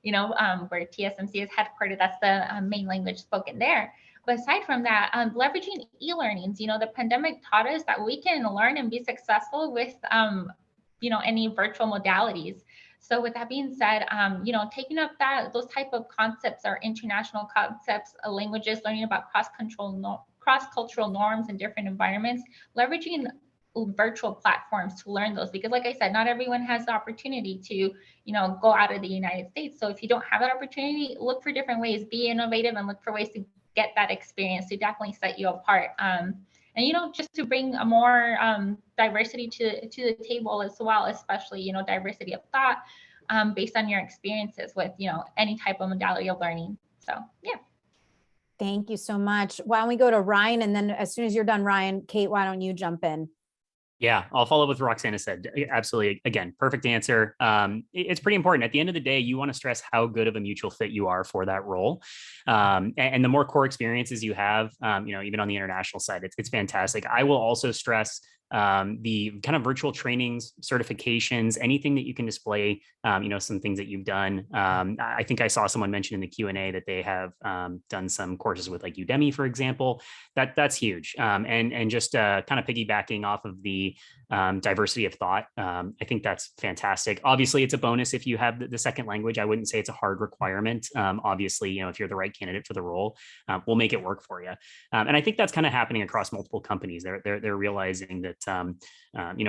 [SPEAKER 5] TSMC is headquartered. That's the main language spoken there. But aside from that, leveraging e-learnings, the pandemic taught us that we can learn and be successful with, any virtual modalities. So with that being said, taking up those type of concepts or international concepts, languages, learning about cross-cultural norms in different environments, leveraging virtual platforms to learn those, because like I said, not everyone has the opportunity to, go out of the United States. So if you don't have that opportunity, look for different ways, be innovative, and look for ways to get that experience to definitely set you apart. And just to bring a more diversity to the table as well, especially diversity of thought based on your experiences with any type of modality of learning. So yeah.
[SPEAKER 2] Thank you so much. Why don't we go to Ryan, and then as soon as you're done, Ryan, Kate, why don't you jump in?
[SPEAKER 3] Yeah, I'll follow up with what Roxanna said. Absolutely. Again, perfect answer. It's pretty important. At the end of the day, you want to stress how good of a mutual fit you are for that role. And the more core experiences you have, even on the international side, it's fantastic. I will also stress the kind of virtual trainings, certifications, anything that you can display, some things that you've done. I think I saw someone mention in the Q&A that they have done some courses with like Udemy, for example. That's huge. And just kind of piggybacking off of the diversity of thought, I think that's fantastic. Obviously, it's a bonus if you have the second language. I wouldn't say it's a hard requirement. Obviously, if you're the right candidate for the role, we'll make it work for you. And I think that's kind of happening across multiple companies. They're realizing that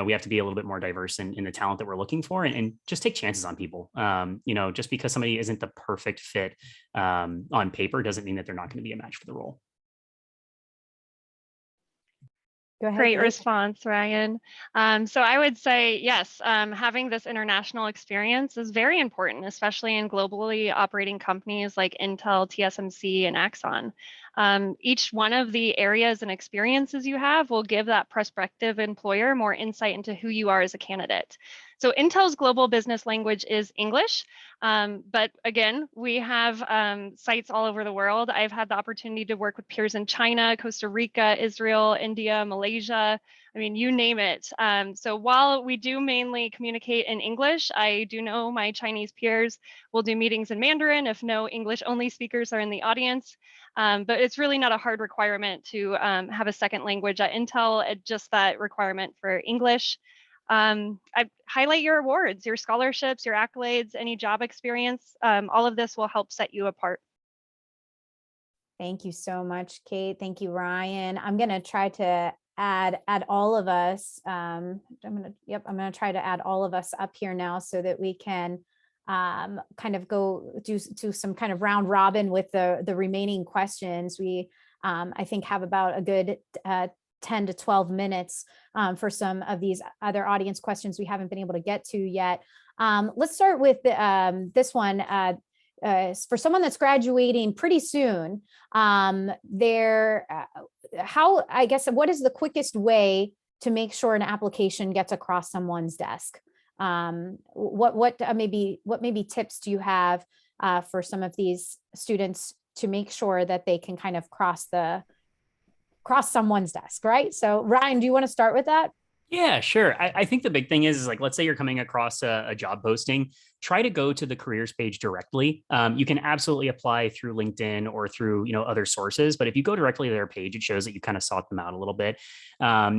[SPEAKER 3] we have to be a little bit more diverse in the talent that we're looking for, and just take chances on people. Just because somebody isn't the perfect fit on paper doesn't mean that they're not going to be a match for the role.
[SPEAKER 2] Go ahead,
[SPEAKER 4] Great
[SPEAKER 2] Kate.
[SPEAKER 4] response, Ryan. So I would say, yes, having this international experience is very important, especially in globally operating companies like Intel, TSMC, and Axon. Each one of the areas and experiences you have will give that prospective employer more insight into who you are as a candidate. So Intel's global business language is English, but again, we have sites all over the world. I've had the opportunity to work with peers in China, Costa Rica, Israel, India, Malaysia. I mean, you name it. So while we do mainly communicate in English, I do know my Chinese peers will do meetings in Mandarin if no English only speakers are in the audience. But it's really not a hard requirement to have a second language at Intel, just that requirement for English. I highlight your awards, your scholarships, your accolades, any job experience. All of this will help set you apart.
[SPEAKER 2] Thank you so much, Kate. Thank you, Ryan. I'm going to try to add all of us. I'm going to try to add all of us up here now so that we can kind of go do some kind of round robin with the remaining questions. We, I think, have about a good 10 to 12 minutes for some of these other audience questions we haven't been able to get to yet. Let's start with this one. For someone that's graduating pretty soon, how, I guess, what is the quickest way to make sure an application gets across someone's desk? What maybe tips do you have for some of these students to make sure that they can kind of cross someone's desk, right? So Ryan, do you want to start with that?
[SPEAKER 3] Yeah, sure. I think the big thing is like, let's say you're coming across a job posting, try to go to the careers page directly. You can absolutely apply through LinkedIn or through, other sources, but if you go directly to their page, it shows that you kind of sought them out a little bit.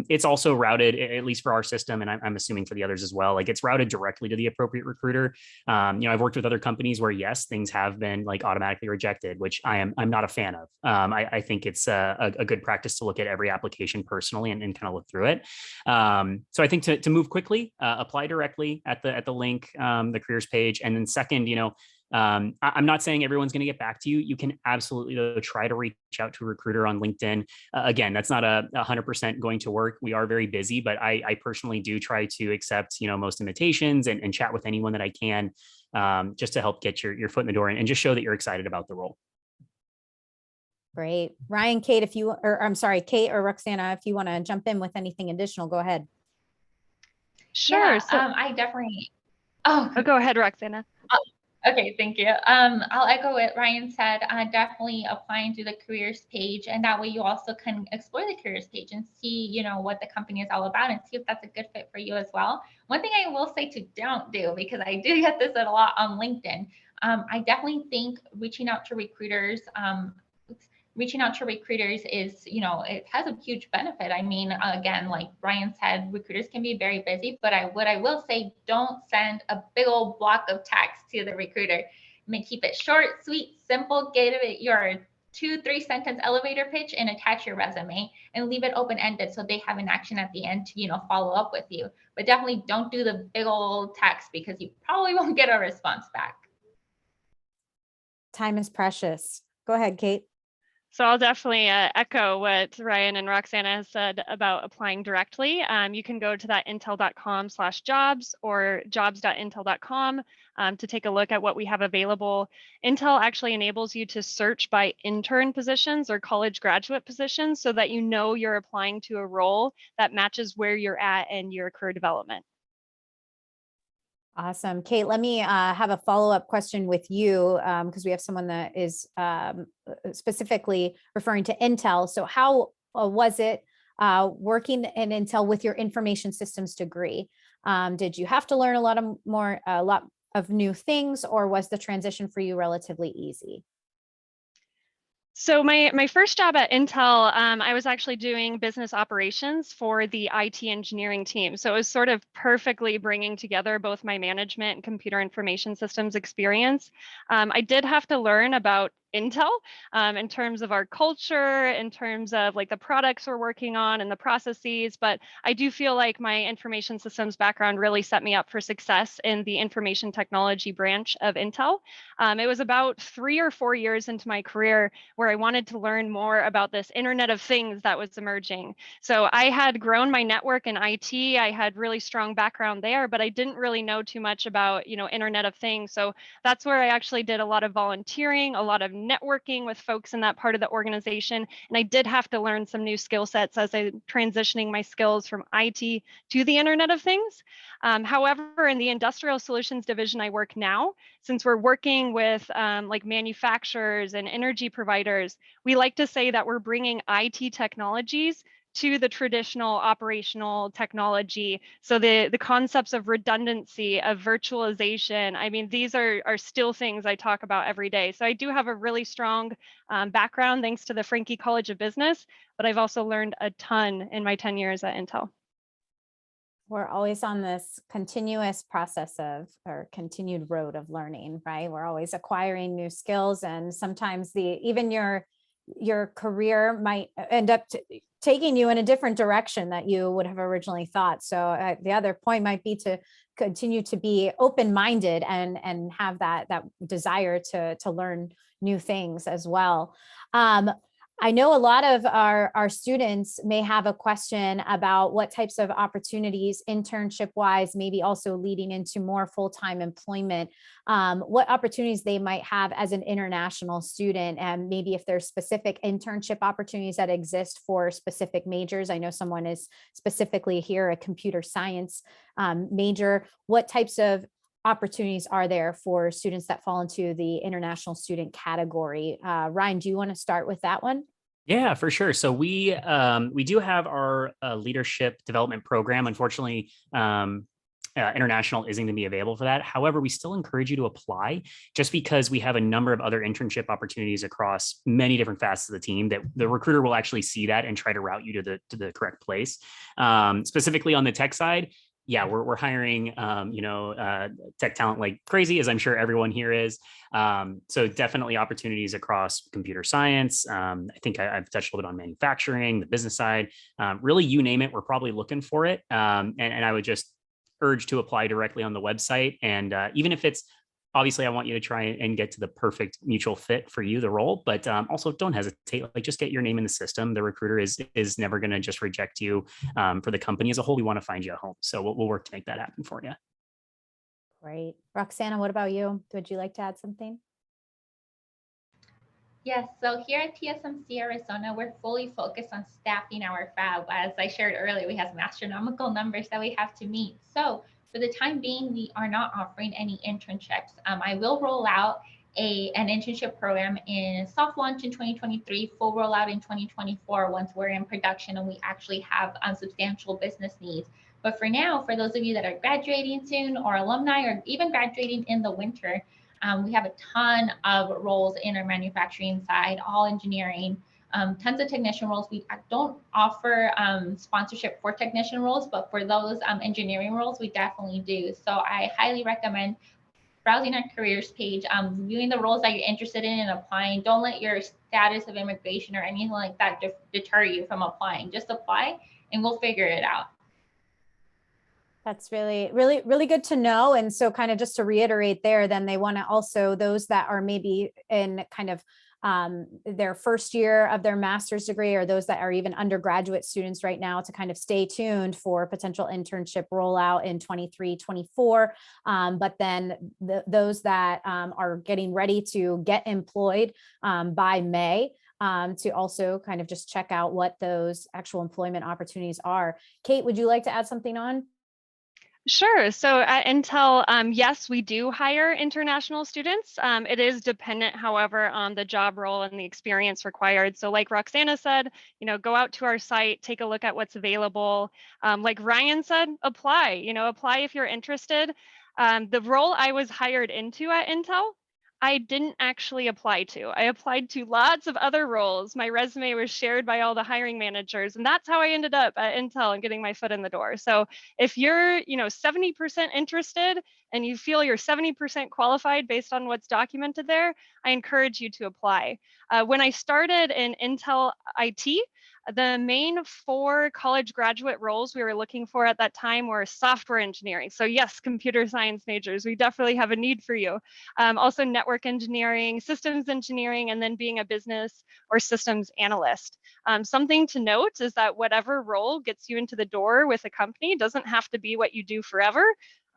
[SPEAKER 3] It's also routed, at least for our system, and I'm assuming for the others as well, like it's routed directly to the appropriate recruiter. I've worked with other companies where yes, things have been like automatically rejected, which I'm not a fan of. I think it's a good practice to look at every application personally and kind of look through it. So I think to move quickly, apply directly at the link, the careers page. And then second, I'm not saying everyone's going to get back to you. You can absolutely though, try to reach out to a recruiter on LinkedIn. Again, that's not 100% going to work. We are very busy, but I personally do try to accept, most invitations and chat with anyone that I can, just to help get your foot in the door and just show that you're excited about the role.
[SPEAKER 2] Great. Ryan, Kate, Kate or Roxanna, if you want to jump in with anything additional, go ahead.
[SPEAKER 4] Sure.
[SPEAKER 5] Yeah,
[SPEAKER 4] so
[SPEAKER 5] I definitely,
[SPEAKER 4] go ahead, Roxanna.
[SPEAKER 5] Okay, thank you. I'll echo what Ryan said. Definitely applying to the careers page, and that way you also can explore the careers page and see, what the company is all about and see if that's a good fit for you as well. One thing I will say to don't do, because I do get this a lot on LinkedIn, I definitely think reaching out to recruiters is, it has a huge benefit. I mean, again, like Brian said, recruiters can be very busy, but what I will say, don't send a big old block of text to the recruiter. Keep it short, sweet, simple, give it your 2-3 sentence elevator pitch and attach your resume and leave it open-ended so they have an action at the end to, follow up with you. But definitely don't do the big old text because you probably won't get a response back.
[SPEAKER 2] Time is precious. Go ahead, Kate.
[SPEAKER 4] So I'll definitely echo what Ryan and Roxanna has said about applying directly. You can go to that intel.com/jobs or jobs.intel.com to take a look at what we have available. Intel actually enables you to search by intern positions or college graduate positions so that you're applying to a role that matches where you're at in your career development.
[SPEAKER 2] Awesome. Kate, let me have a follow-up question with you because we have someone that is specifically referring to Intel. So how was it working in Intel with your information systems degree? Did you have to learn a lot of new things, or was the transition for you relatively easy?
[SPEAKER 4] So my first job at Intel, I was actually doing business operations for the IT engineering team. So it was sort of perfectly bringing together both my management and computer information systems experience. I did have to learn about Intel in terms of our culture, in terms of like the products we're working on and the processes, but I do feel like my information systems background really set me up for success in the information technology branch of Intel. It was about 3 or 4 years into my career where I wanted to learn more about this Internet of Things that was emerging. So I had grown my network in IT. I had really strong background there, but I didn't really know too much about, Internet of Things. So that's where I actually did a lot of volunteering, a lot of networking with folks in that part of the organization. And I did have to learn some new skill sets as I'm transitioning my skills from IT to the Internet of Things. However, in the industrial solutions division I work now, since we're working with like manufacturers and energy providers, we like to say that we're bringing IT technologies to the traditional operational technology. So the concepts of redundancy, of virtualization, I mean, these are still things I talk about every day. So I do have a really strong background thanks to the Franke College of Business, but I've also learned a ton in my 10 years at Intel.
[SPEAKER 2] We're always on this continuous process of, or continued road of learning, right? We're always acquiring new skills, and sometimes even your career might end up taking you in a different direction that you would have originally thought. So the other point might be to continue to be open-minded and have that desire to learn new things as well. I know a lot of our students may have a question about what types of opportunities internship-wise, maybe also leading into more full-time employment, what opportunities they might have as an international student, and maybe if there's specific internship opportunities that exist for specific majors. I know someone is specifically here, a computer science major. What types of opportunities are there for students that fall into the international student category? Ryan, do you want to start with that one?
[SPEAKER 3] Yeah, for sure. So we do have our leadership development program. Unfortunately, international isn't going to be available for that. However, we still encourage you to apply, just because we have a number of other internship opportunities across many different facets of the team that the recruiter will actually see that and try to route you to the correct place. Specifically on the tech side, yeah, we're hiring, tech talent like crazy, as I'm sure everyone here is. So definitely opportunities across computer science. I think I've touched a little bit on manufacturing, the business side. Really, you name it, we're probably looking for it. And I would just urge to apply directly on the website. And even if it's, obviously, I want you to try and get to the perfect mutual fit for you, the role, but also don't hesitate. Like, just get your name in the system. The recruiter is never going to just reject you. For the company as a whole, we want to find you a home. So we'll work to make that happen for you.
[SPEAKER 2] Great. Roxanna, what about you? Would you like to add something?
[SPEAKER 5] Yes, so here at TSMC Arizona, we're fully focused on staffing our fab. As I shared earlier, we have some astronomical numbers that we have to meet. So for the time being, we are not offering any internships. I will roll out an internship program in soft launch in 2023, full rollout in 2024 once we're in production and we actually have substantial business needs. But for now, for those of you that are graduating soon or alumni or even graduating in the winter, we have a ton of roles in our manufacturing side, all engineering, tons of technician roles. We don't offer sponsorship for technician roles, but for those engineering roles, we definitely do. So I highly recommend browsing our careers page, viewing the roles that you're interested in and applying. Don't let your status of immigration or anything like that deter you from applying. Just apply and we'll figure it out.
[SPEAKER 2] That's really good to know. And so kind of just to reiterate there, then they want to also, those that are maybe in kind of their first year of their master's degree, or those that are even undergraduate students right now, to kind of stay tuned for potential internship rollout in 23, 24. But then those that are getting ready to get employed by May, to also kind of just check out what those actual employment opportunities are. Kate, would you like to add something on?
[SPEAKER 4] Sure. So at Intel, yes, we do hire international students. It is dependent, however, on the job role and the experience required. So like Roxanna said, go out to our site, take a look at what's available. Like Ryan said, apply, apply if you're interested. The role I was hired into at Intel, I didn't actually apply to. I applied to lots of other roles. My resume was shared by all the hiring managers, and that's how I ended up at Intel and getting my foot in the door. So if you're, 70% interested and you feel you're 70% qualified based on what's documented there, I encourage you to apply. When I started in Intel IT, the main 4 college graduate roles we were looking for at that time were software engineering. So yes, computer science majors, we definitely have a need for you. Also network engineering, systems engineering, and then being a business or systems analyst. Something to note is that whatever role gets you into the door with a company doesn't have to be what you do forever.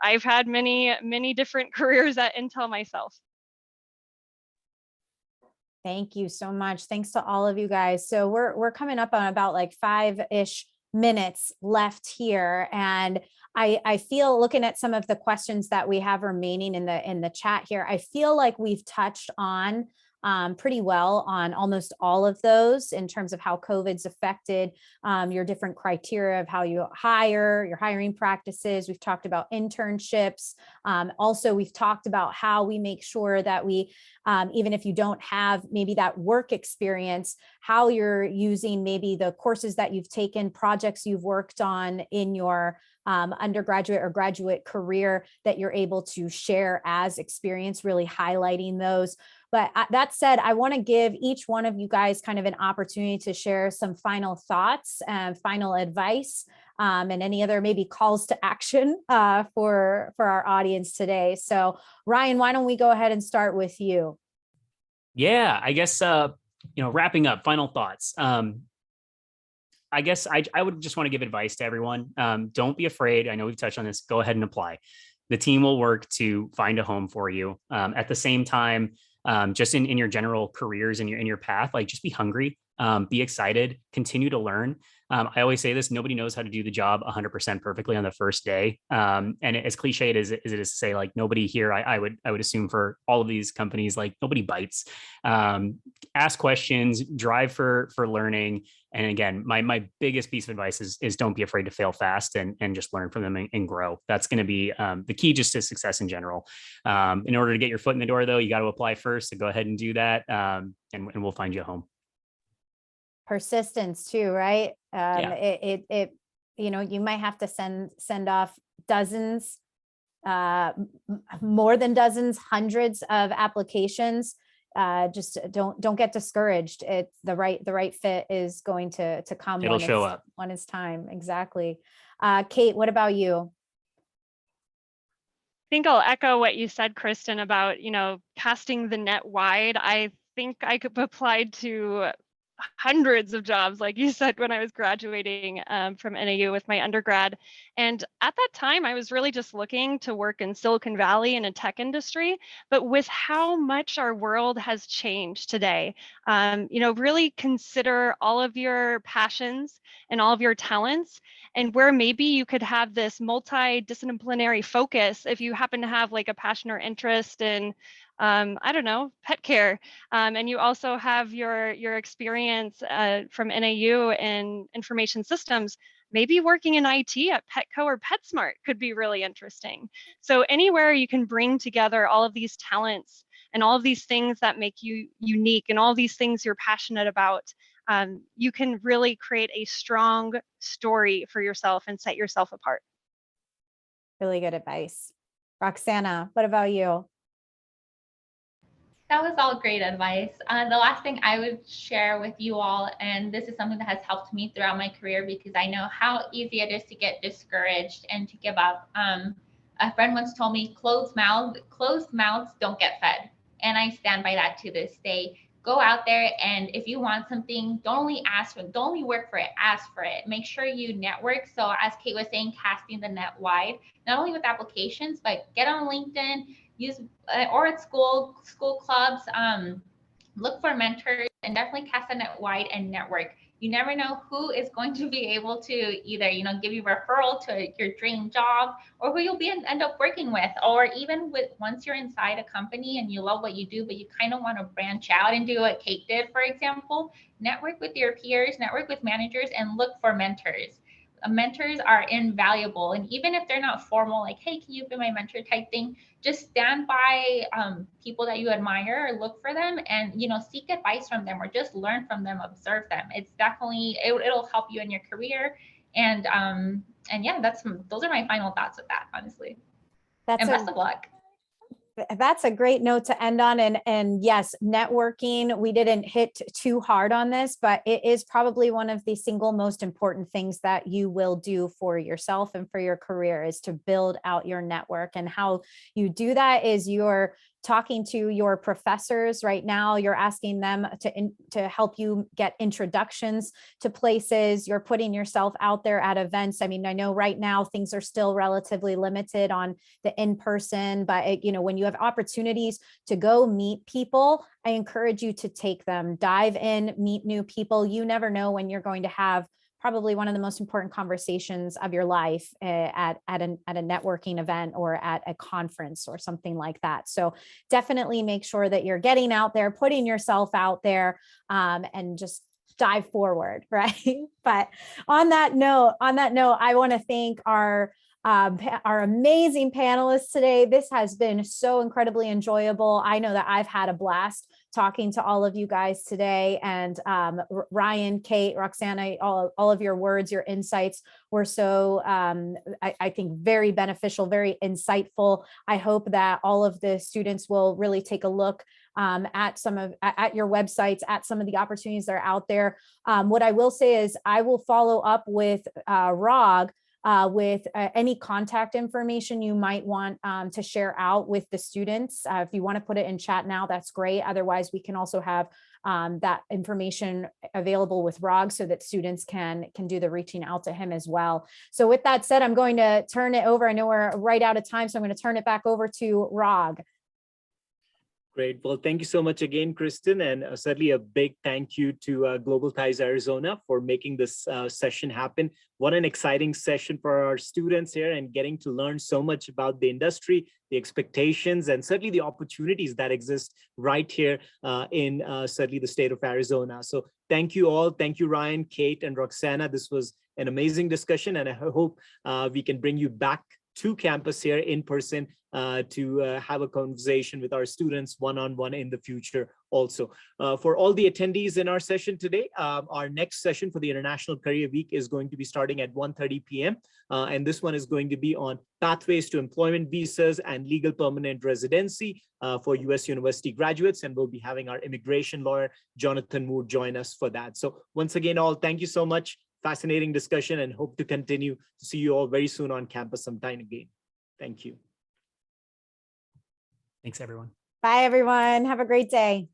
[SPEAKER 4] I've had many different careers at Intel myself.
[SPEAKER 2] Thank you so much. Thanks to all of you guys. So we're coming up on about like 5-ish minutes left here. And I feel, looking at some of the questions that we have remaining in the chat here, I feel like we've touched on pretty well on almost all of those in terms of how COVID's affected your different criteria of how you hire, your hiring practices. We've talked about internships. Also, we've talked about how we make sure that we, even if you don't have maybe that work experience, how you're using maybe the courses that you've taken, projects you've worked on in your undergraduate or graduate career that you're able to share as experience, really highlighting those. But that said, I want to give each one of you guys kind of an opportunity to share some final thoughts and final advice, and any other maybe calls to action for our audience today. So Ryan, why don't we go ahead and start with you?
[SPEAKER 3] Yeah, I guess, wrapping up, final thoughts. I guess I would just want to give advice to everyone. Don't be afraid. I know we've touched on this. Go ahead and apply. The team will work to find a home for you. At the same time, just in your general careers and in your path, like just be hungry, be excited, continue to learn. I always say this: nobody knows how to do the job 100% perfectly on the first day. And as cliched as it is to say, like nobody here, I would assume for all of these companies, like nobody bites. Ask questions, drive for learning. And again, my biggest piece of advice is don't be afraid to fail fast and just learn from them and grow. That's going to be the key just to success in general. In order to get your foot in the door, though, you got to apply first. So go ahead and do that, and we'll find you a home.
[SPEAKER 2] Persistence too, right?
[SPEAKER 3] Yeah.
[SPEAKER 2] You might have to send off dozens, more than dozens, hundreds of applications. Just don't get discouraged. It's the right fit is going to come.
[SPEAKER 3] It'll show up
[SPEAKER 2] when it's time. Exactly. Kate, what about you?
[SPEAKER 4] I think I'll echo what you said, Kristen, about, casting the net wide. I think I could apply to hundreds of jobs, like you said, when I was graduating from NAU with my undergrad. And at that time, I was really just looking to work in Silicon Valley in a tech industry. But with how much our world has changed today, really consider all of your passions and all of your talents, and where maybe you could have this multidisciplinary focus if you happen to have like a passion or interest in I don't know, pet care. And you also have your experience from NAU in information systems. Maybe working in IT at Petco or PetSmart could be really interesting. So anywhere you can bring together all of these talents and all of these things that make you unique and all these things you're passionate about, you can really create a strong story for yourself and set yourself apart.
[SPEAKER 2] Really good advice. Roxanna, what about you?
[SPEAKER 5] That was all great advice. The last thing I would share with you all, and this is something that has helped me throughout my career because I know how easy it is to get discouraged and to give up. A friend once told me, closed mouths don't get fed. And I stand by that to this day. Go out there, and if you want something, don't only work for it, ask for it. Make sure you network. So as Kate was saying, casting the net wide, not only with applications, but get on LinkedIn, use or at school clubs, look for mentors, and definitely cast the net wide and network. You never know who is going to be able to either give you referral to your dream job, or who you'll end up working with, or even with once you're inside a company and you love what you do but you kind of want to branch out and do what Kate did, for example. Network with your peers, network with managers, and look for mentors. Mentors are invaluable, and even if they're not formal, like, hey, can you be my mentor type thing, just stand by people that you admire, or look for them, and seek advice from them, or just learn from them, observe them. It's definitely it'll help you in your career. And yeah, those are my final thoughts with that, honestly. And best of luck.
[SPEAKER 2] That's a great note to end on. And yes, networking, we didn't hit too hard on this, but it is probably one of the single most important things that you will do for yourself and for your career, is to build out your network. And how you do that is you're talking to your professors right now. You're asking them to help you get introductions to places. You're putting yourself out there at events. I mean, I know right now things are still relatively limited on the in-person, but when you have opportunities to go meet people, I encourage you to take them. Dive in, meet new people. You never know when you're going to have probably one of the most important conversations of your life at a networking event or at a conference or something like that. So definitely make sure that you're getting out there, putting yourself out there, and just dive forward, right? But on that note, I want to thank our amazing panelists today. This has been so incredibly enjoyable. I know that I've had a blast talking to all of you guys today, and Ryan, Kate, Roxanna, all of your words, your insights were so, I think, very beneficial, very insightful. I hope that all of the students will really take a look at your websites, at some of the opportunities that are out there. What I will say is I will follow up with Rog with any contact information you might want to share out with the students. If you want to put it in chat now, that's great. Otherwise, we can also have that information available with Rog so that students can do the reaching out to him as well. So with that said, I'm going to turn it over. I know we're right out of time, so I'm going to turn it back over to Rog.
[SPEAKER 1] Great. Well, thank you so much again, Kristen, and certainly a big thank you to Global Ties Arizona for making this session happen. What an exciting session for our students here, and getting to learn so much about the industry, the expectations, and certainly the opportunities that exist right here in certainly the state of Arizona. So thank you all. Thank you, Ryan, Kate, and Roxanna. This was an amazing discussion, and I hope we can bring you back to campus here in person to have a conversation with our students one-on-one in the future also. For all the attendees in our session today, our next session for the International Career Week is going to be starting at 1:30 p.m. And this one is going to be on pathways to employment visas and legal permanent residency for U.S. university graduates. And we'll be having our immigration lawyer, Jonathan Moore, join us for that. So once again, all, thank you so much. Fascinating discussion, and hope to continue to see you all very soon on campus sometime again. Thank you.
[SPEAKER 3] Thanks, everyone.
[SPEAKER 2] Bye, everyone. Have a great day.